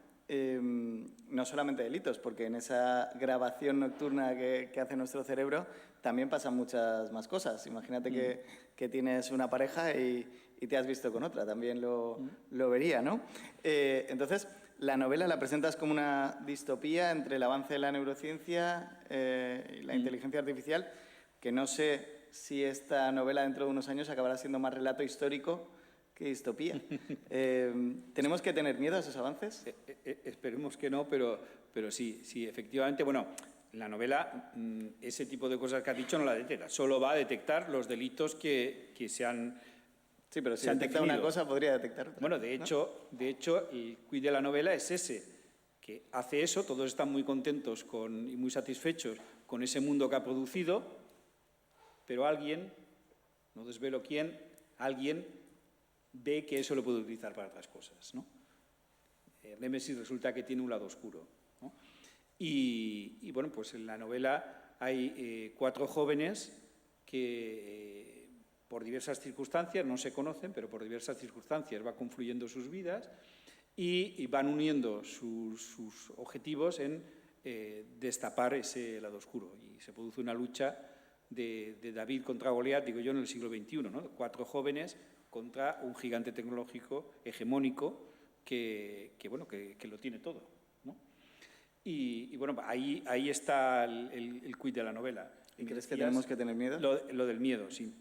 No solamente delitos, porque en esa grabación nocturna que hace nuestro cerebro también pasan muchas más cosas. Imagínate que tienes una pareja y te has visto con otra, también lo vería, ¿no? Entonces, la novela la presentas como una distopía entre el avance de la neurociencia y la inteligencia artificial, que no sé si esta novela dentro de unos años acabará siendo más relato histórico que distopía. ¿Tenemos que tener miedo a esos avances? Esperemos que no, pero sí, efectivamente. Bueno, la novela, ese tipo de cosas que has dicho no la detecta, solo va a detectar los delitos que se han... Sí, pero si detecta una cosa, podría detectar otra. Bueno, de hecho, el quid de la novela es ese, que hace eso, todos están muy contentos y muy satisfechos con ese mundo que ha producido, pero alguien, no desvelo quién, alguien ve que eso lo puede utilizar para otras cosas, ¿no? Némesis resulta que tiene un lado oscuro, ¿no? Y bueno, pues en la novela hay 4 jóvenes que por diversas circunstancias, no se conocen, pero por diversas circunstancias va confluyendo sus vidas y van uniendo sus objetivos en destapar ese lado oscuro. Y se produce una lucha de David contra Goliat, digo yo, en el siglo XXI, ¿no? 4 jóvenes contra un gigante tecnológico hegemónico que lo tiene todo, ¿no? Y bueno, ahí está el quid de la novela. ¿Y crees que tenemos que tener miedo? Lo del miedo, sí.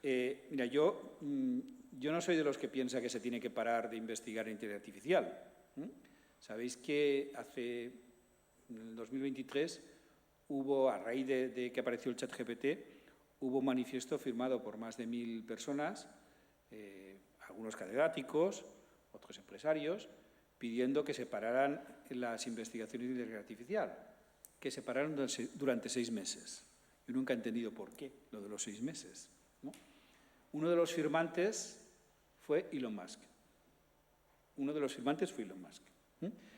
Mira, yo no soy de los que piensa que se tiene que parar de investigar inteligencia artificial. Sabéis que en el 2023 hubo, a raíz de que apareció el ChatGPT, hubo un manifiesto firmado por más de 1.000 personas, algunos catedráticos, otros empresarios, pidiendo que se pararan las investigaciones de inteligencia artificial, que se pararon durante 6 meses. Yo nunca he entendido por qué, lo de los 6 meses, ¿no? Uno de los firmantes fue Elon Musk.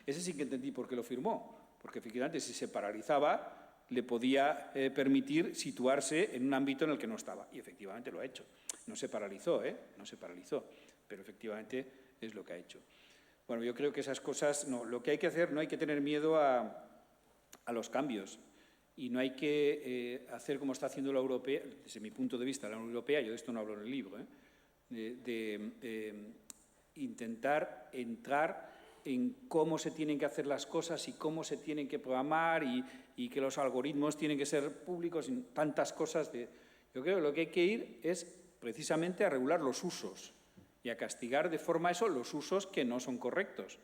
Ese sí que entendí por qué lo firmó, porque efectivamente si se paralizaba le podía permitir situarse en un ámbito en el que no estaba, y efectivamente lo ha hecho. No se paralizó, pero efectivamente es lo que ha hecho. Bueno, yo creo que esas cosas, no, lo que hay que hacer, no hay que tener miedo a los cambios. Y no hay que hacer como está haciendo la europea, desde mi punto de vista, la Unión Europea, yo de esto no hablo en el libro, de intentar entrar en cómo se tienen que hacer las cosas y cómo se tienen que programar y que los algoritmos tienen que ser públicos, y tantas cosas. Yo creo que lo que hay que ir es precisamente a regular los usos y a castigar de forma eso los usos que no son correctos.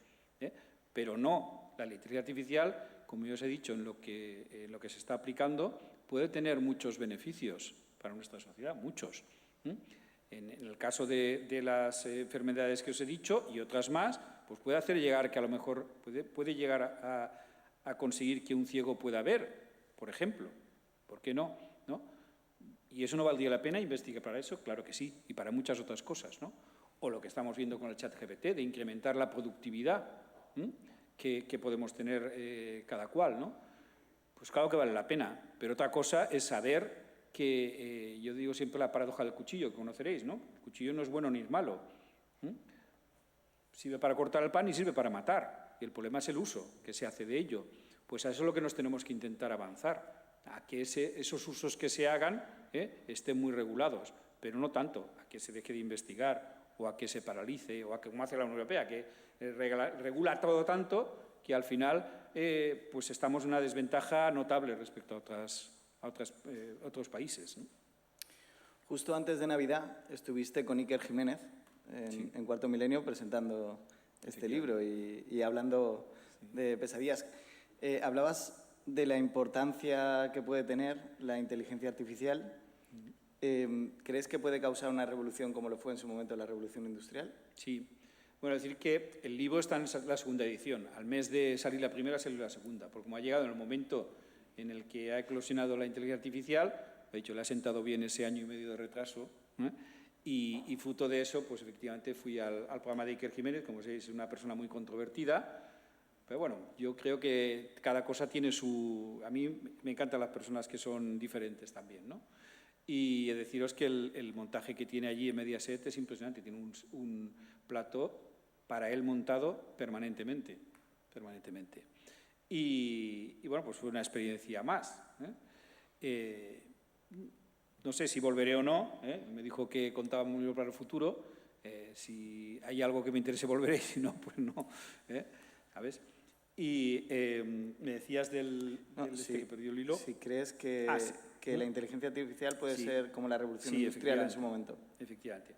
Pero no, la inteligencia artificial, como yo os he dicho, en lo que se está aplicando, puede tener muchos beneficios para nuestra sociedad, muchos. En el caso de las enfermedades que os he dicho y otras más, pues puede hacer llegar que a lo mejor puede llegar a conseguir que un ciego pueda ver, por ejemplo. ¿Por qué no? ¿Y eso no valdría la pena investigar para eso? Claro que sí, y para muchas otras cosas, ¿no? O lo que estamos viendo con el ChatGPT, de incrementar la productividad que podemos tener cada cual, ¿no? Pues claro que vale la pena, pero otra cosa es saber que, yo digo siempre la paradoja del cuchillo, que conoceréis, ¿no? El cuchillo no es bueno ni es malo. Sirve para cortar el pan y sirve para matar. Y el problema es el uso que se hace de ello. Pues a eso es lo que nos tenemos que intentar avanzar, a que esos usos que se hagan estén muy regulados, pero no tanto a que se deje de investigar o a que se paralice, o a que, como hace la Unión Europea, que regula todo tanto que al final pues estamos en una desventaja notable respecto a otros países, ¿no? Justo antes de Navidad estuviste con Iker Jiménez en Cuarto Milenio presentando este libro y hablando de pesadillas. Hablabas de la importancia que puede tener la inteligencia artificial. ¿Crees que puede causar una revolución como lo fue en su momento la revolución industrial? Sí. Bueno, decir que el libro está en la segunda edición. Al mes de salir la primera, salió la segunda. Porque como ha llegado en el momento en el que ha eclosionado la inteligencia artificial, de hecho, le ha sentado bien ese año y medio de retraso, y fruto de eso, pues efectivamente fui al programa de Iker Jiménez, como sabéis, es una persona muy controvertida, pero bueno, yo creo que cada cosa tiene su... A mí me encantan las personas que son diferentes también, ¿no? Y he de deciros que el montaje que tiene allí en Mediaset es impresionante, tiene un plató para él montado permanentemente. Y bueno, pues fue una experiencia más. No sé si volveré o no, me dijo que contaba muy bien para el futuro, si hay algo que me interese volveré, y si no, pues no. ¿Sabes? Y me decías del que perdió el hilo. Si crees que la inteligencia artificial puede ser como la revolución industrial en su momento. Efectivamente.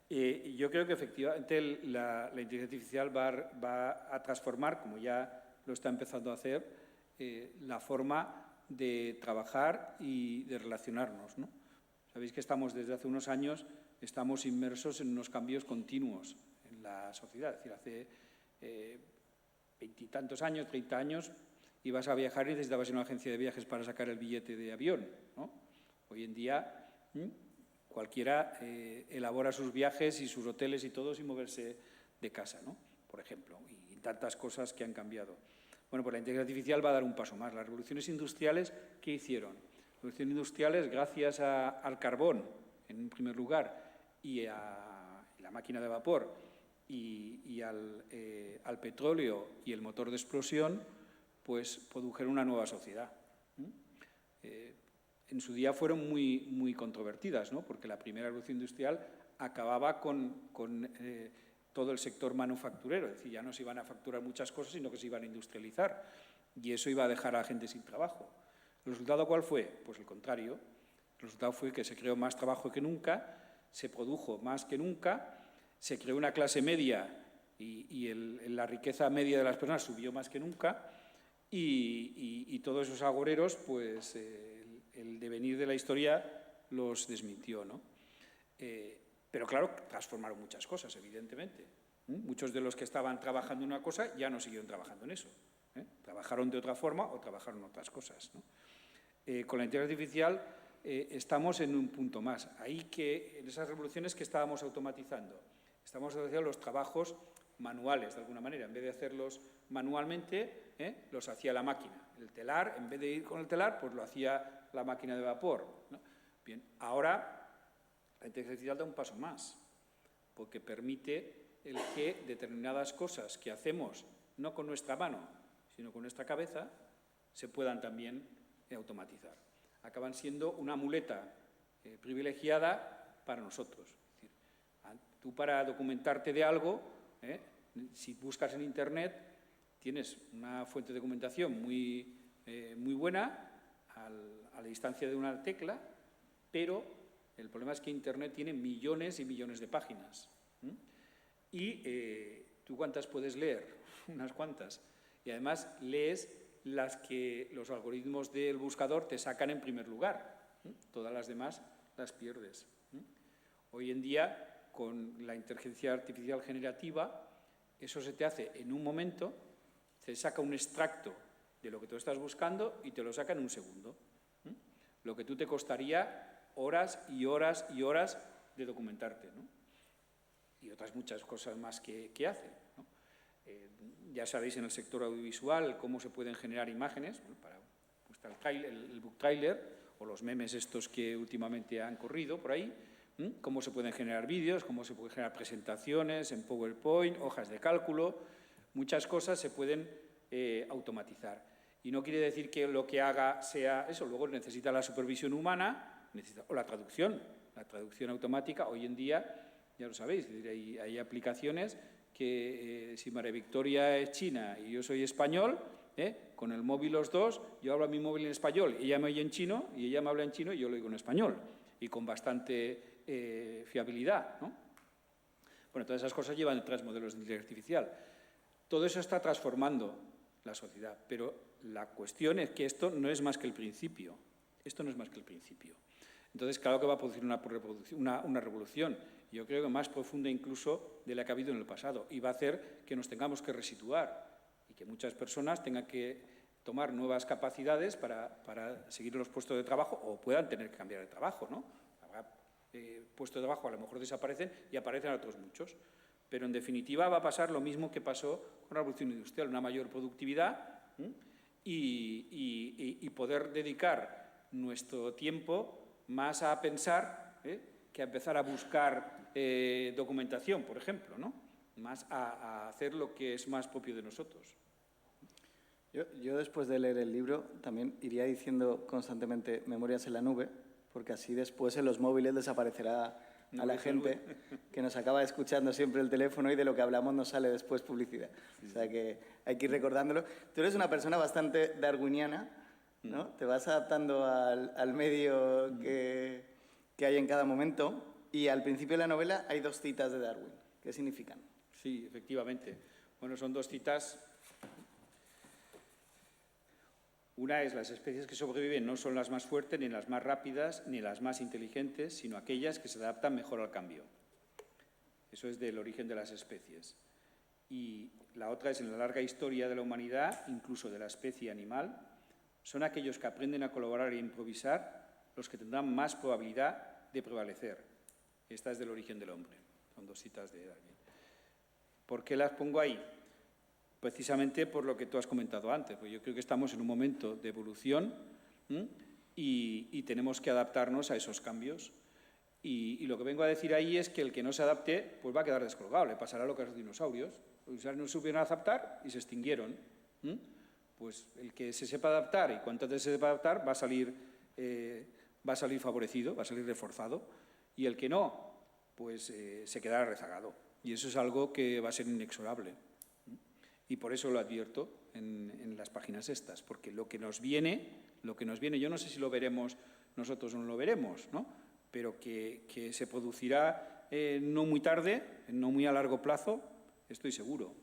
Yo creo que efectivamente la inteligencia artificial va a transformar, como ya lo está empezando a hacer, la forma de trabajar y de relacionarnos, ¿no? Sabéis que desde hace unos años, estamos inmersos en unos cambios continuos en la sociedad. Es decir, hace 20 y tantos años, 30 años, ibas a viajar y necesitabas una agencia de viajes para sacar el billete de avión, ¿no? Hoy en día cualquiera elabora sus viajes y sus hoteles y todo sin moverse de casa, ¿no? Por ejemplo, y tantas cosas que han cambiado. Bueno, pues la inteligencia artificial va a dar un paso más. Las revoluciones industriales, ¿qué hicieron? Las revoluciones industriales, gracias al carbón, en primer lugar, y a la máquina de vapor, y al petróleo y el motor de explosión, pues produjeron una nueva sociedad. En su día fueron muy controvertidas, ¿no? Porque la primera revolución industrial acababa con todo el sector manufacturero, es decir, ya no se iban a facturar muchas cosas, sino que se iban a industrializar, y eso iba a dejar a la gente sin trabajo. ¿El resultado cuál fue? Pues el contrario. El resultado fue que se creó más trabajo que nunca, se produjo más que nunca, se creó una clase media y la riqueza media de las personas subió más que nunca, y todos esos agoreros, pues el devenir de la historia los desmintió, ¿no? Pero claro, transformaron muchas cosas, evidentemente. Muchos de los que estaban trabajando en una cosa ya no siguieron trabajando en eso. Trabajaron de otra forma o trabajaron en otras cosas, ¿no? Con la inteligencia artificial estamos en un punto más. Ahí que en esas revoluciones que estábamos automatizando. Estamos automatizando los trabajos manuales, de alguna manera. En vez de hacerlos manualmente, los hacía la máquina. El telar, en vez de ir con el telar, pues lo hacía la máquina de vapor, ¿no? Bien, ahora la inteligencia artificial da un paso más, porque permite el que determinadas cosas que hacemos no con nuestra mano, sino con nuestra cabeza, se puedan también automatizar. Acaban siendo una muleta privilegiada para nosotros. Es decir, tú para documentarte de algo, si buscas en Internet, tienes una fuente de documentación muy muy buena a la distancia de una tecla, pero el problema es que Internet tiene millones y millones de páginas. Y ¿tú cuántas puedes leer? Unas cuantas. Y además lees las que los algoritmos del buscador te sacan en primer lugar. Todas las demás las pierdes. Hoy en día, con la inteligencia artificial generativa, eso se te hace en un momento, te saca un extracto de lo que tú estás buscando y te lo saca en un segundo. Lo que tú te costaría horas y horas y horas de documentarte, ¿no? Y otras muchas cosas más que hace, ¿no? Ya sabéis en el sector audiovisual cómo se pueden generar imágenes, bueno, para el book trailer o los memes estos que últimamente han corrido por ahí, cómo se pueden generar vídeos, cómo se pueden generar presentaciones en PowerPoint, hojas de cálculo, muchas cosas se pueden automatizar. Y no quiere decir que lo que haga sea eso, luego necesita la supervisión humana o la traducción automática. Hoy en día, ya lo sabéis, hay aplicaciones que si María Victoria es china y yo soy español, con el móvil los dos, yo hablo a mi móvil en español, ella me oye en chino y ella me habla en chino y yo lo oigo en español, y con bastante fiabilidad, ¿no? Bueno, todas esas cosas llevan detrás modelos de inteligencia artificial. Todo eso está transformando la sociedad, pero la cuestión es que esto no es más que el principio. Esto no es más que el principio. Entonces, claro que va a producir una revolución, yo creo que más profunda incluso de la que ha habido en el pasado, y va a hacer que nos tengamos que resituar y que muchas personas tengan que tomar nuevas capacidades para seguir los puestos de trabajo o puedan tener que cambiar de trabajo, ¿no? Habrá puestos de trabajo a lo mejor desaparecen y aparecen otros muchos. Pero en definitiva va a pasar lo mismo que pasó con la revolución industrial, una mayor productividad y poder dedicar nuestro tiempo más a pensar que a empezar a buscar documentación, por ejemplo, ¿no? Más a hacer lo que es más propio de nosotros. Yo después de leer el libro también iría diciendo constantemente memorias en la nube, porque así después en los móviles desaparecerá a la gente que nos acaba escuchando siempre el teléfono y de lo que hablamos nos sale después publicidad. Sí. O sea que hay que ir recordándolo. Tú eres una persona bastante darwiniana, ¿no? Te vas adaptando al medio que hay en cada momento, y al principio de la novela hay 2 citas de Darwin. ¿Qué significan? Sí, efectivamente. Bueno, son 2 citas. Una es: las especies que sobreviven no son las más fuertes, ni las más rápidas, ni las más inteligentes, sino aquellas que se adaptan mejor al cambio. Eso es del origen de las especies. Y la otra es: en la larga historia de la humanidad, incluso de la especie animal, son aquellos que aprenden a colaborar e improvisar los que tendrán más probabilidad de prevalecer. Esta es del origen del hombre. Son 2 citas de Darwin. ¿Por qué las pongo ahí? Precisamente por lo que tú has comentado antes, porque yo creo que estamos en un momento de evolución y tenemos que adaptarnos a esos cambios. Y lo que vengo a decir ahí es que el que no se adapte pues va a quedar descolgado, le pasará lo que a los dinosaurios. Los dinosaurios no supieron adaptar y se extinguieron. Pues el que se sepa adaptar, y cuanto antes se sepa adaptar, va a salir favorecido, va a salir reforzado, y el que no, pues se quedará rezagado. Y eso es algo que va a ser inexorable. Y por eso lo advierto en las páginas estas, porque lo que nos viene, yo no sé si lo veremos nosotros o no lo veremos, ¿no? Pero que se producirá no muy tarde, no muy a largo plazo, estoy seguro.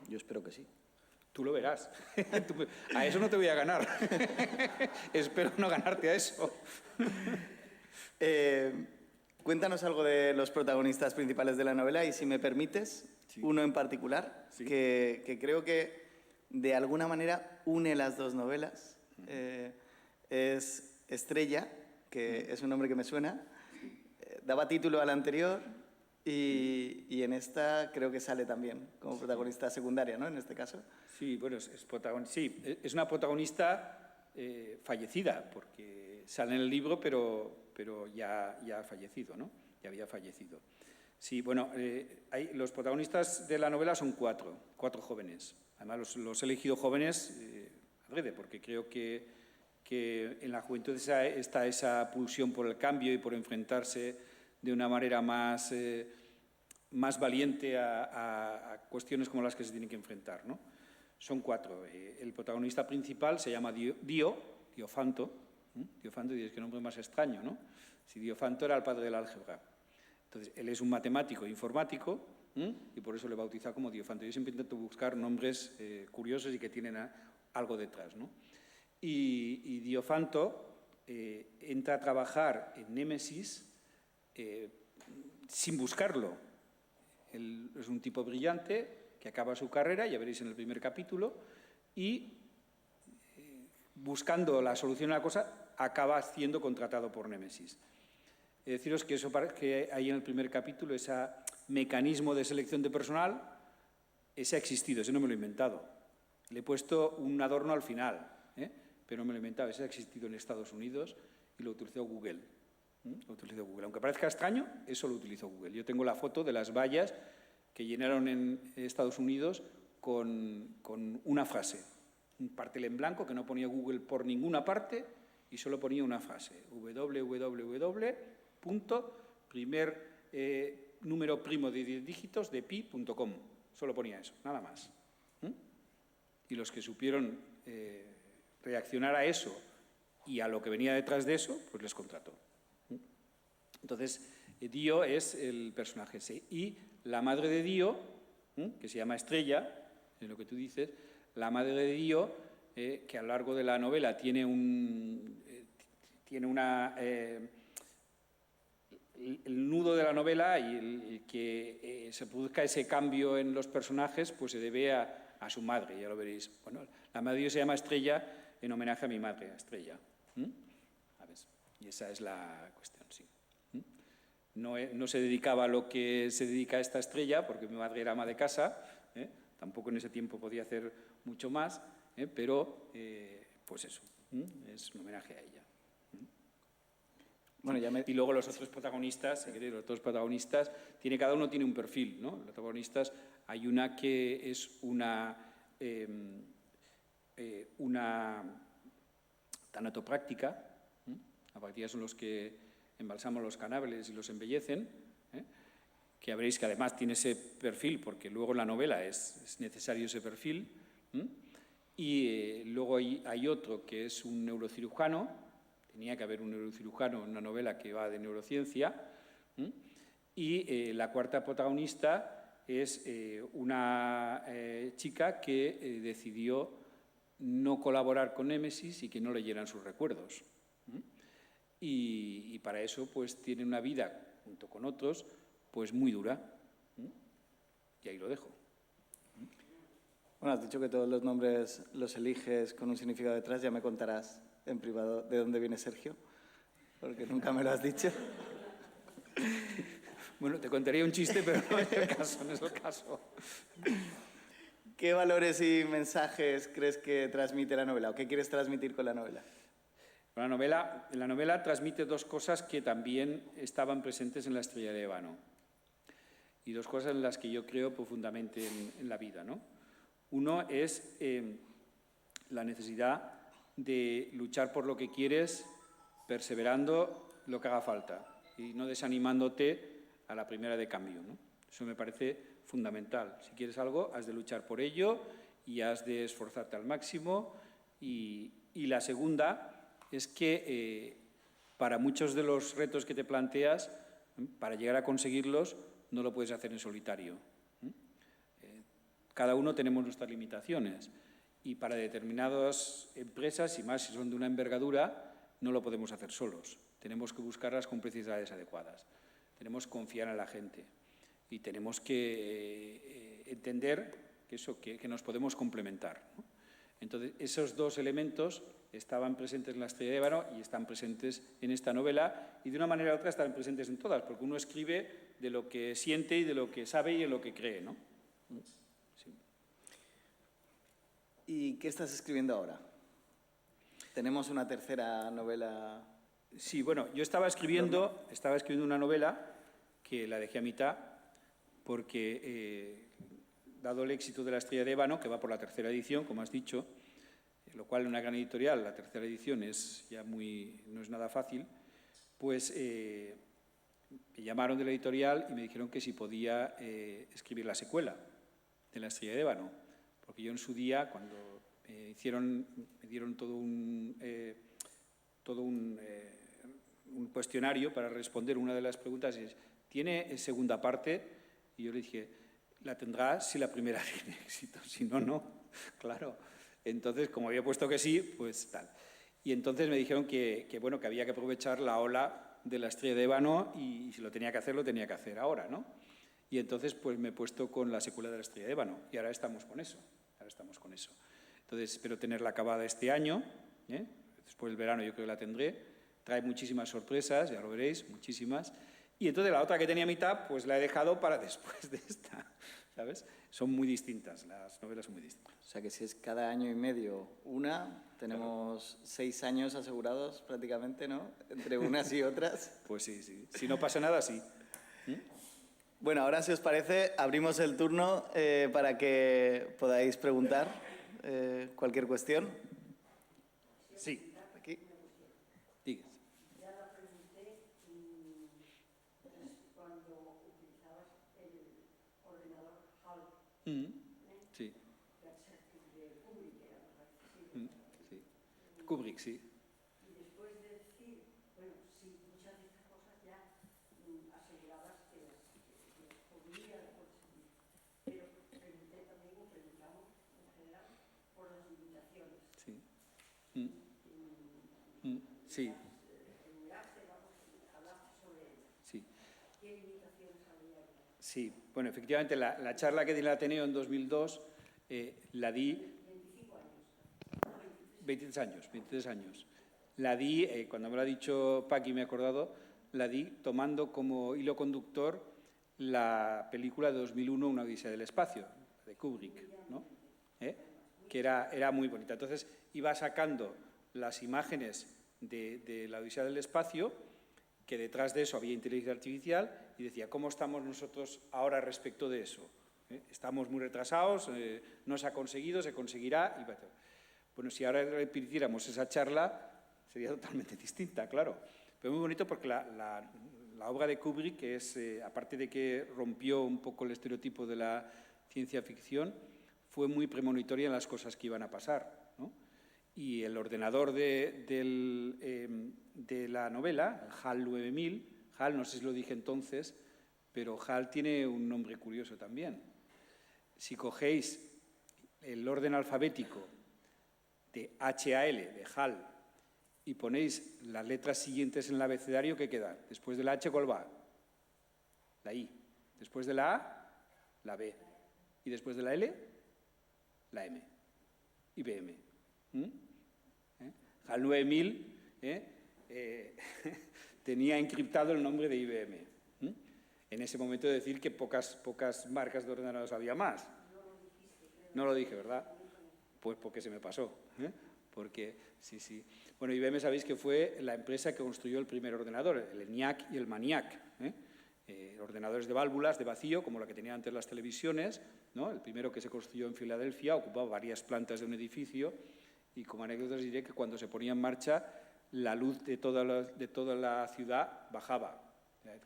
Yo espero que sí. Tú lo verás. A eso no te voy a ganar. Espero no ganarte a eso. Cuéntanos algo de los protagonistas principales de la novela y, si me permites, sí, uno en particular, sí, que creo que de alguna manera une las 2 novelas. Es Estrella, que es un nombre que me suena, daba título a la anterior y en esta creo que sale también como protagonista secundaria, ¿no? En este caso. Sí, bueno, es una protagonista fallecida, porque sale en el libro, pero ya ha fallecido, ¿no? Ya había fallecido. Sí, bueno, los protagonistas de la novela son 4 jóvenes. Además, los he elegido jóvenes adrede, porque creo que en la juventud está esa pulsión por el cambio y por enfrentarse de una manera más valiente a cuestiones como las que se tienen que enfrentar, ¿no? Son 4. El protagonista principal se llama Diofanto. Diofanto, dices, qué nombre más extraño, ¿no? Si Diofanto era el padre del álgebra. Entonces, él es un matemático informático y por eso le bautiza como Diofanto. Yo siempre intento buscar nombres curiosos y que tienen algo detrás, ¿no? Y Diofanto entra a trabajar en Némesis sin buscarlo. Él es un tipo brillante que acaba su carrera, ya veréis en el primer capítulo, y buscando la solución a la cosa, acaba siendo contratado por Némesis. Deciros que eso que hay en el primer capítulo, ese mecanismo de selección de personal, ese ha existido, ese no me lo he inventado. Le he puesto un adorno al final, pero no me lo he inventado, ese ha existido en Estados Unidos y lo utilizó Google. Aunque parezca extraño, eso lo utilizó Google. Yo tengo la foto de las vallas que llenaron en Estados Unidos con una frase, un cartel en blanco que no ponía Google por ninguna parte y solo ponía una frase, www.primer número primo de 10 dígitos de pi.com. Solo ponía eso, nada más. Y los que supieron reaccionar a eso y a lo que venía detrás de eso, pues les contrató. Entonces, Dio es el personaje ese. Y la madre de Dio, que se llama Estrella, es lo que tú dices, la madre de Dio, que a lo largo de la novela tiene el nudo de la novela y el que se produzca ese cambio en los personajes, pues se debe a su madre, ya lo veréis. Bueno, la madre de Dio se llama Estrella en homenaje a mi madre, a Estrella. Y esa es la cuestión, sí. No se dedicaba a lo que se dedica a esta Estrella, porque mi madre era ama de casa, tampoco en ese tiempo podía hacer mucho más, pero pues eso, es un homenaje a ella. Bueno, y luego los otros protagonistas, cada uno tiene un perfil, ¿no? Los protagonistas, hay una que es una tanatopráctica, la práctica son los que embalsaman los cadáveres y los embellecen, que veréis que además tiene ese perfil, porque luego en la novela es necesario ese perfil, y luego hay otro que es un neurocirujano, tenía que haber un neurocirujano en una novela que va de neurociencia, y la cuarta protagonista es una chica que decidió no colaborar con Némesis y que no leyeran sus recuerdos. Y para eso pues tiene una vida, junto con otros, pues muy dura. Y ahí lo dejo. Bueno, has dicho que todos los nombres los eliges con un significado detrás, ya me contarás en privado de dónde viene Sergio, porque nunca me lo has dicho. Bueno, te contaría un chiste, pero no es el caso, no es el caso. ¿Qué valores y mensajes crees que transmite la novela o qué quieres transmitir con la novela? La novela transmite dos cosas que también estaban presentes en La estrella de Ébano y dos cosas en las que yo creo profundamente en la vida, ¿no? Uno es la necesidad de luchar por lo que quieres, perseverando lo que haga falta y no desanimándote a la primera de cambio, ¿no? Eso me parece fundamental. Si quieres algo, has de luchar por ello y has de esforzarte al máximo. Y la segunda es que para muchos de los retos que te planteas, para llegar a conseguirlos, no lo puedes hacer en solitario. Cada uno tenemos nuestras limitaciones y para determinadas empresas, y más si son de una envergadura, no lo podemos hacer solos. Tenemos que buscar las complicidades adecuadas. Tenemos que confiar en la gente y tenemos que entender que nos podemos complementar, ¿no? Entonces, esos dos elementos estaban presentes en La estrella de Ébano y están presentes en esta novela y de una manera u otra están presentes en todas, porque uno escribe de lo que siente y de lo que sabe y de lo que cree, ¿no? Sí. ¿Y qué estás escribiendo ahora? ¿Tenemos una tercera novela? Sí, bueno, yo estaba escribiendo una novela que la dejé a mitad porque, dado el éxito de La estrella de Ébano, que va por la tercera edición, como has dicho, lo cual en una gran editorial, la tercera edición no es nada fácil, pues me llamaron de la editorial y me dijeron que si podía escribir la secuela de La estrella de Ébano, Porque yo en su día, cuando me dieron todo un cuestionario para responder una de las preguntas, es, ¿tiene segunda parte? Y yo le dije, la tendrá si la primera tiene éxito, si no, no, claro. Entonces, como había puesto que sí, pues tal. Y entonces me dijeron que bueno, que había que aprovechar la ola de la estrella de ébano y si lo tenía que hacer ahora, ¿no? Y entonces pues me he puesto con la secuela de la estrella de ébano y ahora estamos con eso, Entonces espero tenerla acabada este año, después del verano yo creo que la tendré, trae muchísimas sorpresas, ya lo veréis, muchísimas. Y entonces la otra que tenía a mitad pues la he dejado para después de esta, ¿sabes? Son muy distintas, las novelas son muy distintas. O sea que si es cada año y medio una, tenemos 6 años asegurados prácticamente, ¿no? Entre unas y otras. Pues sí, sí. Si no pasa nada, sí. Bueno, ahora si os parece, abrimos el turno para que podáis preguntar cualquier cuestión. Sí. Aquí. Digas. Ya la pregunté cuando utilizabas el ordenador HAL. Sí. De Kubrick, era, Sí. Kubrick, sí. y después de decir, bueno, sí, muchas de estas cosas ya asegurabas que las podía conseguir. Pero pregunté también, o preguntamos en general, por las limitaciones. Sí. Sí. Enumeraste, vamos, hablaste sobre ellas. Sí. ¿Qué limitaciones habría? Sí. Bueno, efectivamente, la charla que di en el Ateneo en 2002 la di... 25 años. 23 años. La di, cuando me lo ha dicho Paqui, me he acordado, la di tomando como hilo conductor la película de 2001, Una odisea del espacio, de Kubrick, ¿no? Que era muy bonita. Entonces, iba sacando las imágenes de la odisea del espacio, que detrás de eso había inteligencia artificial, y decía, ¿cómo estamos nosotros ahora respecto de eso? Estamos muy retrasados, no se ha conseguido, se conseguirá. Bueno, si ahora repitiéramos esa charla, sería totalmente distinta, claro. Pero muy bonito porque la obra de Kubrick es, aparte de que rompió un poco el estereotipo de la ciencia ficción, fue muy premonitoria en las cosas que iban a pasar, ¿no? Y el ordenador de la novela, el HAL 9000, HAL, no sé si lo dije entonces, pero HAL tiene un nombre curioso también. Si cogéis el orden alfabético de HAL, de HAL, y ponéis las letras siguientes en el abecedario, ¿qué queda? Después de la H, ¿cuál va? La I. Después de la A, la B. Y después de la L, la M. IBM. HAL 9000 tenía encriptado el nombre de IBM. En ese momento de decir que pocas marcas de ordenadores había más. No lo dije, ¿verdad? Pues porque se me pasó. Porque, sí. Bueno, IBM sabéis que fue la empresa que construyó el primer ordenador, el ENIAC y el MANIAC. Ordenadores de válvulas, de vacío, como la que tenían antes las televisiones, ¿no? El primero que se construyó en Filadelfia ocupaba varias plantas de un edificio y como anécdota os diré que cuando se ponía en marcha la luz de toda la ciudad bajaba.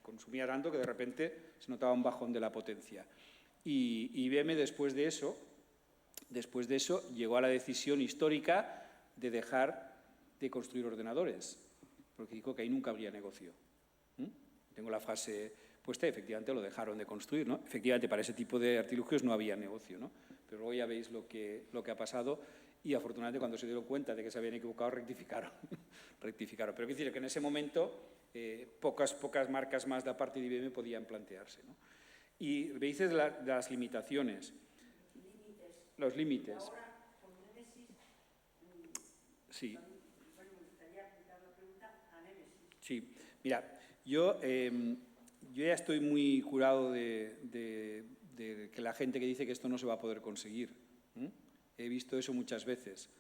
Consumía tanto que de repente se notaba un bajón de la potencia. Y IBM después de eso llegó a la decisión histórica de dejar de construir ordenadores, porque dijo que ahí nunca habría negocio. Tengo la frase puesta, efectivamente lo dejaron de construir, ¿no? Efectivamente para ese tipo de artilugios no había negocio, ¿no? Pero luego ya veis lo que ha pasado y afortunadamente cuando se dieron cuenta de que se habían equivocado rectificaron. Pero quiero decir que en ese momento pocas marcas más de parte de IBM podían plantearse, ¿no? Y me dices de las limitaciones. Los límites. Ahora, con Némesis, Sí. bueno, me gustaría aplicar la pregunta a Némesis. Sí. Mira, yo ya estoy muy curado de que la gente que dice que esto no se va a poder conseguir. He visto eso muchas veces.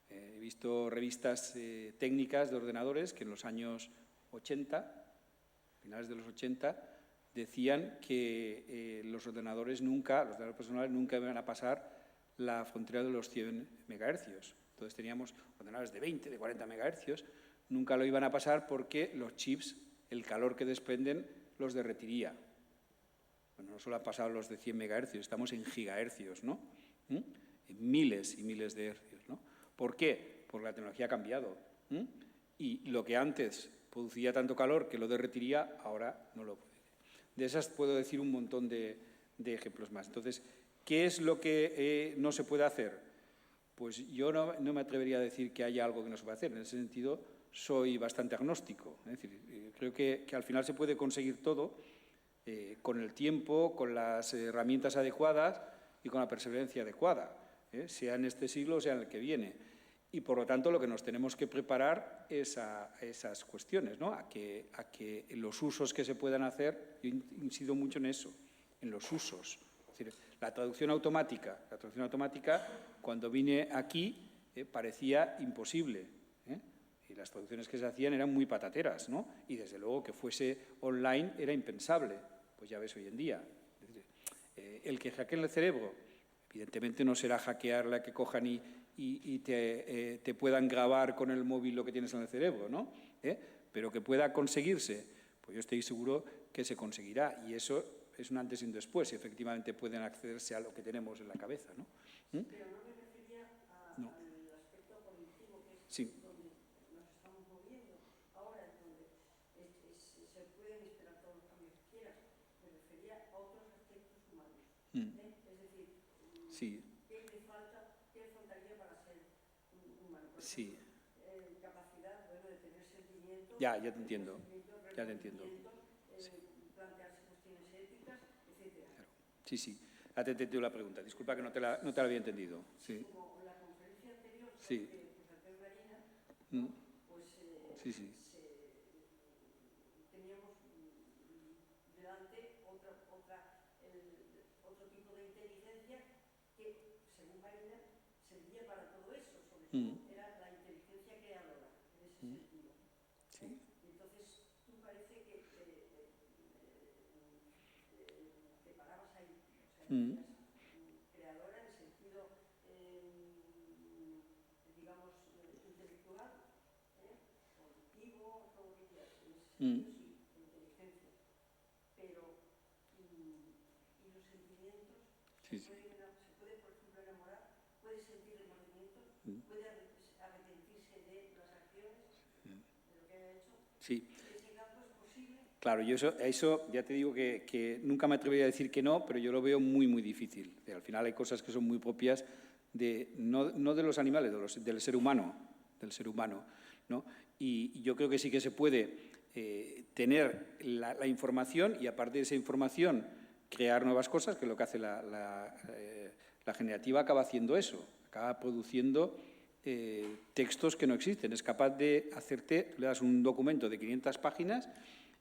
He visto revistas técnicas de ordenadores que en los años 80, finales de los 80, decían que los ordenadores personales nunca iban a pasar la frontera de los 100 megahercios. Entonces teníamos ordenadores de 20, de 40 megahercios, nunca lo iban a pasar porque los chips, el calor que desprenden, los derretiría. Bueno, no solo han pasado los de 100 megahercios, estamos en gigahercios, ¿no? miles y miles de hercios, ¿no? ¿Por qué? Porque la tecnología ha cambiado. Y lo que antes producía tanto calor que lo derretiría, ahora no lo puede. De esas puedo decir un montón de ejemplos más. Entonces, ¿qué es lo que no se puede hacer? Pues yo no me atrevería a decir que haya algo que no se puede hacer. En ese sentido, soy bastante agnóstico. Es decir, creo que al final se puede conseguir todo con el tiempo, con las herramientas adecuadas y con la perseverancia adecuada, sea en este siglo o sea en el que viene. Y, por lo tanto, lo que nos tenemos que preparar es a esas cuestiones, ¿no? a que los usos que se puedan hacer, yo incido mucho en eso, en los usos. Es decir, la traducción automática, cuando vine aquí, parecía imposible, y las traducciones que se hacían eran muy patateras, ¿no? Y, desde luego, que fuese online era impensable, pues ya ves hoy en día. Es decir, el que hackeen el cerebro, evidentemente no será hackear la que cojan y te puedan grabar con el móvil lo que tienes en el cerebro, ¿no? Pero que pueda conseguirse, pues yo estoy seguro que se conseguirá. Y eso es un antes y un después, si efectivamente pueden accederse a lo que tenemos en la cabeza, ¿no? Pero no me refería al aspecto cognitivo, que es sí. donde nos estamos moviendo ahora, donde se pueden esperar todos los cambios que quieras. Me refería a otros aspectos humanos. Es decir, sí. ¿qué le faltaría para ser un humano? Por sí. ejemplo, capacidad, bueno, de tener sentimientos. Ya te entiendo. Plantearse cuestiones éticas, etcétera. Claro. Sí. Ya te he entendido la pregunta. Disculpa que no te la había entendido. Sí. Como la conferencia anterior sí. sobre José Marina, pues teníamos delante otro tipo de inteligencia que, según Marina, servía para todo eso, sobre todo era la inteligencia creadora, en ese sentido. Sí. Entonces, tú parece que te parabas ahí, o sea, creadora en sentido, digamos, intelectual, cognitivo, todo lo que quieras, en ese sentido sí, inteligencia. Pero, ¿y los sentimientos? Sí. ¿Se puede, por ejemplo, enamorar? ¿Puede sentir remordimiento? ¿Puede arrepentirse de las acciones, de lo que haya hecho? Sí. ¿Ese campo es posible? Claro, yo eso ya te digo que nunca me atrevería a decir que no, pero yo lo veo muy, muy difícil. Al final hay cosas que son muy propias no de los animales, del ser humano, ¿no? Y yo creo que sí que se puede tener la información y, aparte de esa información, crear nuevas cosas, que es lo que hace la generativa. Acaba haciendo eso, acaba produciendo textos que no existen. Es capaz de hacerte, le das un documento de 500 páginas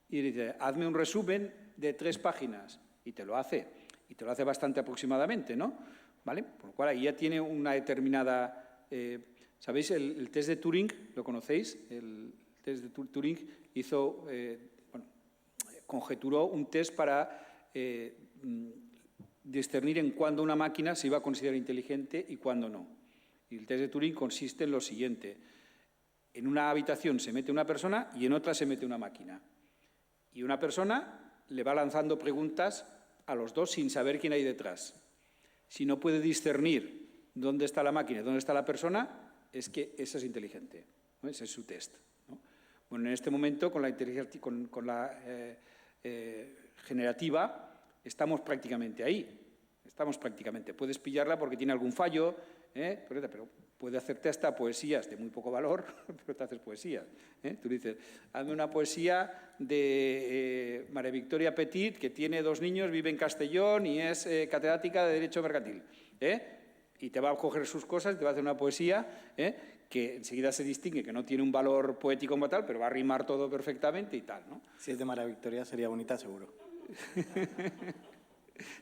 y dice, hazme un resumen de 3 páginas, y te lo hace bastante aproximadamente, ¿no? ¿Vale? Por lo cual ahí ya tiene una determinada... ¿Sabéis el test de Turing? ¿Lo conocéis? El test de Turing conjeturó un test para discernir en cuándo una máquina se iba a considerar inteligente y cuándo no. Y el test de Turing consiste en lo siguiente. En una habitación se mete una persona y en otra se mete una máquina. Y una persona le va lanzando preguntas a los dos sin saber quién hay detrás. Si no puede discernir dónde está la máquina y dónde está la persona, es que esa es inteligente, ¿no? Ese es su test, ¿no? Bueno, en este momento, con la inteligencia, con la generativa, estamos prácticamente ahí. Puedes pillarla porque tiene algún fallo, pero puede hacerte hasta poesías de muy poco valor, pero te haces poesías. Tú dices, hazme una poesía de María Victoria Petit, que tiene 2 niños, vive en Castellón y es catedrática de Derecho Mercantil. Y te va a coger sus cosas y te va a hacer una poesía que enseguida se distingue, que no tiene un valor poético como tal, pero va a rimar todo perfectamente y tal, ¿no? Si es de María Victoria sería bonita, seguro.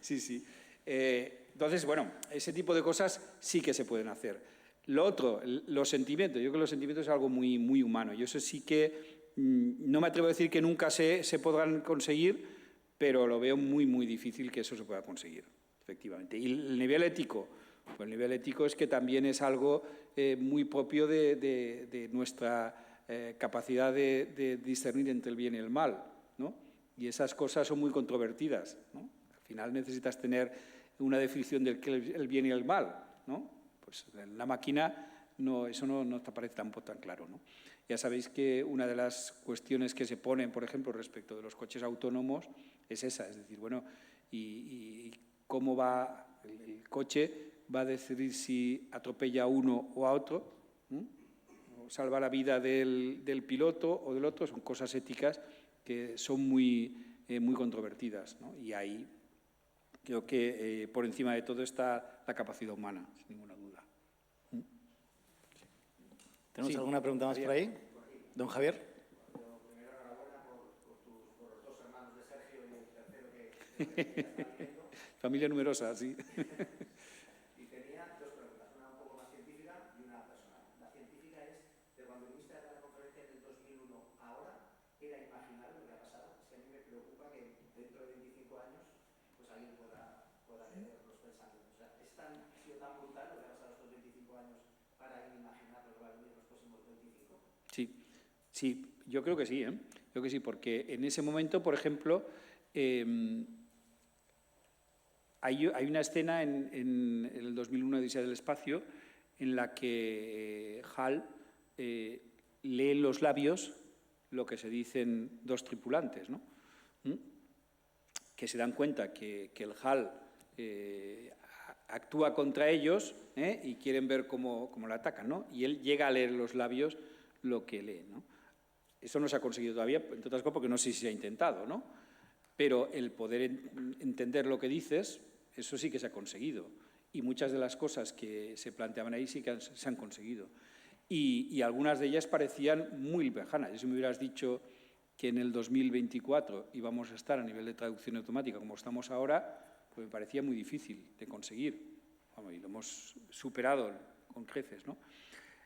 Sí. Entonces, bueno, ese tipo de cosas sí que se pueden hacer. Lo otro, los sentimientos. Yo creo que los sentimientos es algo muy, muy humano. Yo eso sí que no me atrevo a decir que nunca se podrán conseguir, pero lo veo muy, muy difícil que eso se pueda conseguir, efectivamente. Y el nivel ético, pues el nivel ético es que también es algo muy propio de nuestra capacidad de discernir entre el bien y el mal, ¿no? Y esas cosas son muy controvertidas, ¿no? Al final necesitas tener una definición del que el bien y el mal, ¿no? Pues en la máquina eso no te parece tampoco tan claro, ¿no? Ya sabéis que una de las cuestiones que se ponen, por ejemplo, respecto de los coches autónomos es esa, es decir, bueno, y cómo va el coche, va a decidir si atropella a uno o a otro, o salva la vida del piloto o del otro, son cosas éticas que son muy controvertidas, ¿no? Y ahí creo que por encima de todo está la capacidad humana, sin ninguna duda. ¿Tenemos Sí. alguna pregunta más por ahí? Don Javier. Primero, enhorabuena por los dos hermanos de Sergio y el tercero que está viviendo. Familia numerosa, sí. Y tenía dos preguntas, una un poco más científica y una personal. La científica es, de cuando viniste a la conferencia del 2001 ahora, ¿era imaginable lo que ha pasado? Es que a mí me preocupa que dentro de 25 años pues alguien pueda leer los pensamientos. O sea, ha sido tan brutal lo que ha pasado estos 25 años para imaginar lo que va a venir en los próximos 25. Sí, yo creo que sí, ¿eh? Creo que sí, porque en ese momento, por ejemplo, hay una escena en el 2001 Odisea del Espacio en la que Hal lee en los labios lo que se dicen dos tripulantes, ¿no? Que se dan cuenta que el Hal actúa contra ellos y quieren ver cómo lo atacan, ¿no? Y él llega a leer en los labios lo que lee, ¿no? Eso no se ha conseguido todavía, entre otras cosas porque no sé si se ha intentado, ¿no? Pero el poder entender lo que dices, eso sí que se ha conseguido. Y muchas de las cosas que se planteaban ahí sí que se han conseguido. Y algunas de ellas parecían muy lejanas. Si me hubieras dicho que en el 2024 íbamos a estar a nivel de traducción automática como estamos ahora, pues me parecía muy difícil de conseguir. Vamos, y lo hemos superado con creces, ¿no?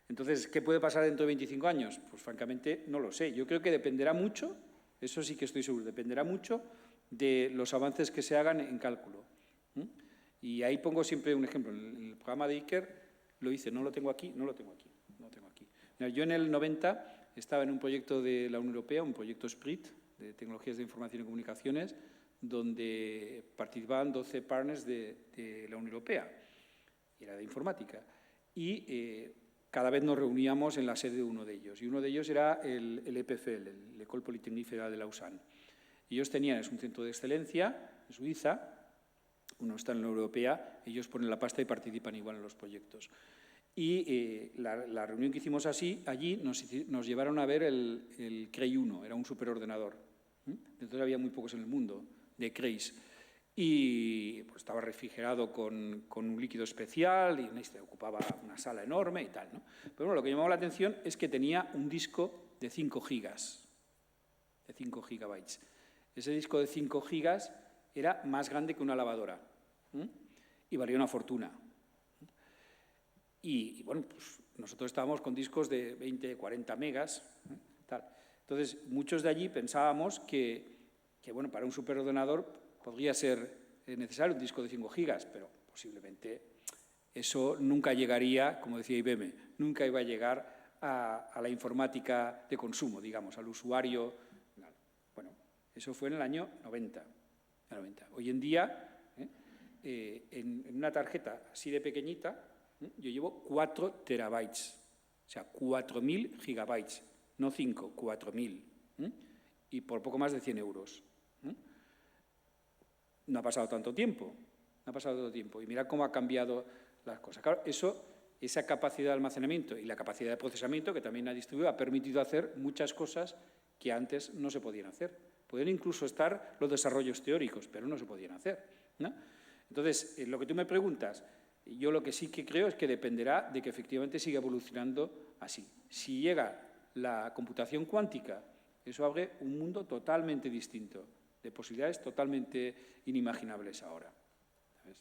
Entonces, ¿qué puede pasar dentro de 25 años? Pues francamente no lo sé. Yo creo que dependerá mucho, eso sí que estoy seguro, dependerá mucho de los avances que se hagan en cálculo. Y ahí pongo siempre un ejemplo. En el programa de Iker lo hice, no lo tengo aquí. Mira, yo en el 90 estaba en un proyecto de la Unión Europea, un proyecto SPRIT, de tecnologías de información y comunicaciones, donde participaban 12 partners de la Unión Europea, y era de informática. Y cada vez nos reuníamos en la sede de uno de ellos, y uno de ellos era el EPFL, el École Polytechnique Fédérale de Lausanne. Ellos tenían, es un centro de excelencia en Suiza, uno está en la Unión Europea, ellos ponen la pasta y participan igual en los proyectos. Y la reunión que hicimos allí nos llevaron a ver el Cray 1, era un superordenador. Entonces había muy pocos en el mundo de Crays. Y pues, estaba refrigerado con un líquido especial y ocupaba una sala enorme y tal, ¿no? Pero bueno, lo que llamaba la atención es que tenía un disco de 5 gigas, de 5 gigabytes. Ese disco de 5 gigas era más grande que una lavadora y valía una fortuna. Y bueno, pues nosotros estábamos con discos de 20, 40 megas, tal. Entonces, muchos de allí pensábamos que bueno, para un superordenador podría ser necesario un disco de 5 gigas, pero posiblemente eso nunca llegaría, como decía IBM, nunca iba a llegar a la informática de consumo, digamos, al usuario. Bueno, eso fue en el año 90. Hoy en día, en una tarjeta así de pequeñita, yo llevo 4 terabytes, o sea, 4.000 gigabytes, no 5, 4.000, y por poco más de 100 euros. No ha pasado tanto tiempo, y mirad cómo ha cambiado las cosas. Claro, esa capacidad de almacenamiento y la capacidad de procesamiento que también ha distribuido ha permitido hacer muchas cosas que antes no se podían hacer. Pueden incluso estar los desarrollos teóricos, pero no se podían hacer, ¿no? Entonces, lo que tú me preguntas, yo lo que sí que creo es que dependerá de que efectivamente siga evolucionando así. Si llega la computación cuántica, eso abre un mundo totalmente distinto, de posibilidades totalmente inimaginables ahora. ¿Sabes?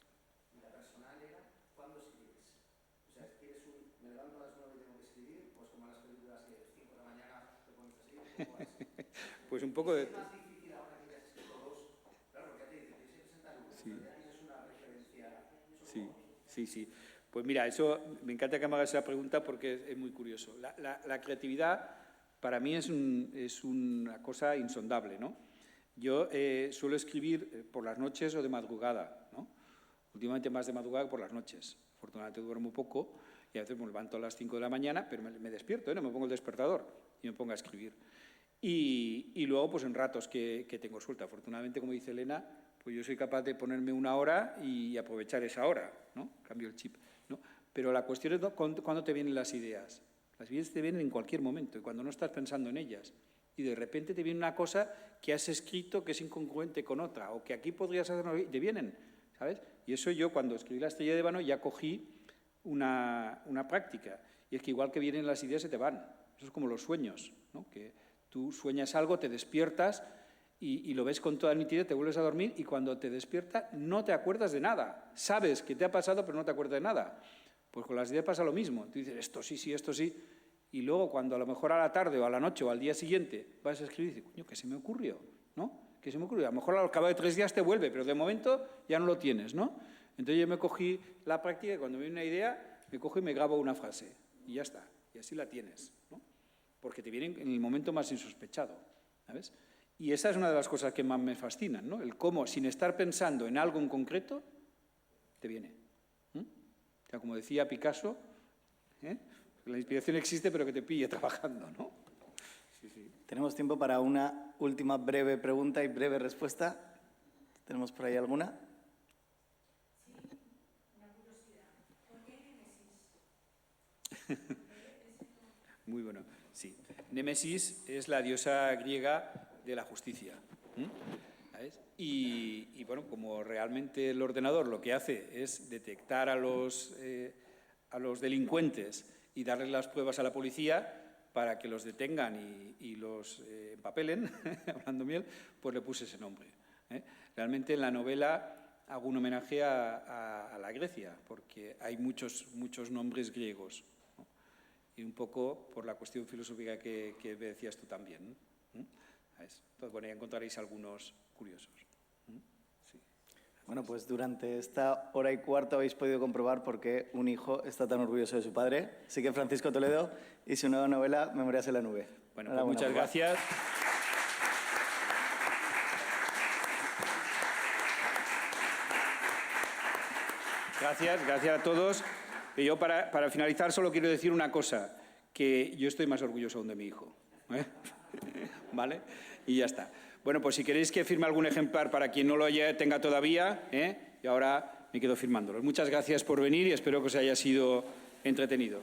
Y la personal era, ¿cuándo escribes? O sea, me levanto a las 9 y tengo que escribir, pues como en las películas que a las 5 de la mañana te pones a escribir, ¿cómo es? Pues un poco de... Es más difícil ahora que ya has escrito dos, claro, porque te dicen, tienes que presentar uno, Sí. ya tienes una referencia. Sí. Pues mira, eso me encanta que me hagas esa pregunta porque es muy curioso. La creatividad para mí es una cosa insondable, ¿no? Yo suelo escribir por las noches o de madrugada, ¿no? Últimamente más de madrugada que por las noches, Afortunadamente duermo poco y a veces me levanto a las 5 de la mañana, pero me despierto, no me pongo el despertador y me pongo a escribir. Y luego, pues en ratos que tengo suelta. Afortunadamente, como dice Elena, pues yo soy capaz de ponerme una hora y aprovechar esa hora, ¿no? Cambio el chip, ¿no? Pero la cuestión es cuándo te vienen las ideas. Las ideas te vienen en cualquier momento, y cuando no estás pensando en ellas. Y de repente te viene una cosa que has escrito que es incongruente con otra, o que aquí podrías hacer, te vienen, ¿sabes? Y eso yo, cuando escribí La estrella de Ébano, ya cogí una práctica. Y es que igual que vienen las ideas, se te van. Eso es como los sueños, ¿no? Que tú sueñas algo, te despiertas y lo ves con toda nitidez, te vuelves a dormir y cuando te despiertas no te acuerdas de nada. Sabes que te ha pasado, pero no te acuerdas de nada. Pues con las ideas pasa lo mismo. Tú dices, esto sí, esto sí. Y luego, cuando a lo mejor a la tarde o a la noche o al día siguiente vas a escribir y dices, coño, ¿qué se me ocurrió? ¿No? ¿Qué se me ocurrió? A lo mejor al cabo de 3 días te vuelve, pero de momento ya no lo tienes, ¿no? Entonces yo me cogí la práctica y cuando me viene una idea, me cojo y me grabo una frase. Y ya está. Y así la tienes, ¿no? Porque te vienen en el momento más insospechado, ¿sabes? Y esa es una de las cosas que más me fascinan, ¿no? El cómo, sin estar pensando en algo en concreto, te viene. O sea, como decía Picasso, la inspiración existe, pero que te pille trabajando, ¿no? Sí, sí. Tenemos tiempo para una última breve pregunta y breve respuesta. ¿Tenemos por ahí alguna? Sí, una curiosidad. ¿Por qué Némesis? Muy bueno, sí. Némesis es la diosa griega de la justicia. ¿Sabes? Y bueno, como realmente el ordenador lo que hace es detectar a los delincuentes y darles las pruebas a la policía para que los detengan y los empapelen, hablando bien, pues le puse ese nombre. Realmente en la novela hago un homenaje a la Grecia, porque hay muchos nombres griegos, ¿no? Y un poco por la cuestión filosófica que decías tú también, ¿no? Entonces, bueno, ya encontraréis algunos curiosos. Sí. Bueno, pues durante esta hora y cuarto habéis podido comprobar por qué un hijo está tan orgulloso de su padre. Así que Francisco Toledo y su nueva novela, Memorias en la nube. Bueno, pues muchas gracias. Gracias a todos. Y yo para finalizar solo quiero decir una cosa, que yo estoy más orgulloso aún de mi hijo. ¿Vale? Y ya está. Bueno, pues si queréis que firme algún ejemplar para quien no lo tenga todavía, y ahora me quedo firmándolo. Muchas gracias por venir y espero que os haya sido entretenido.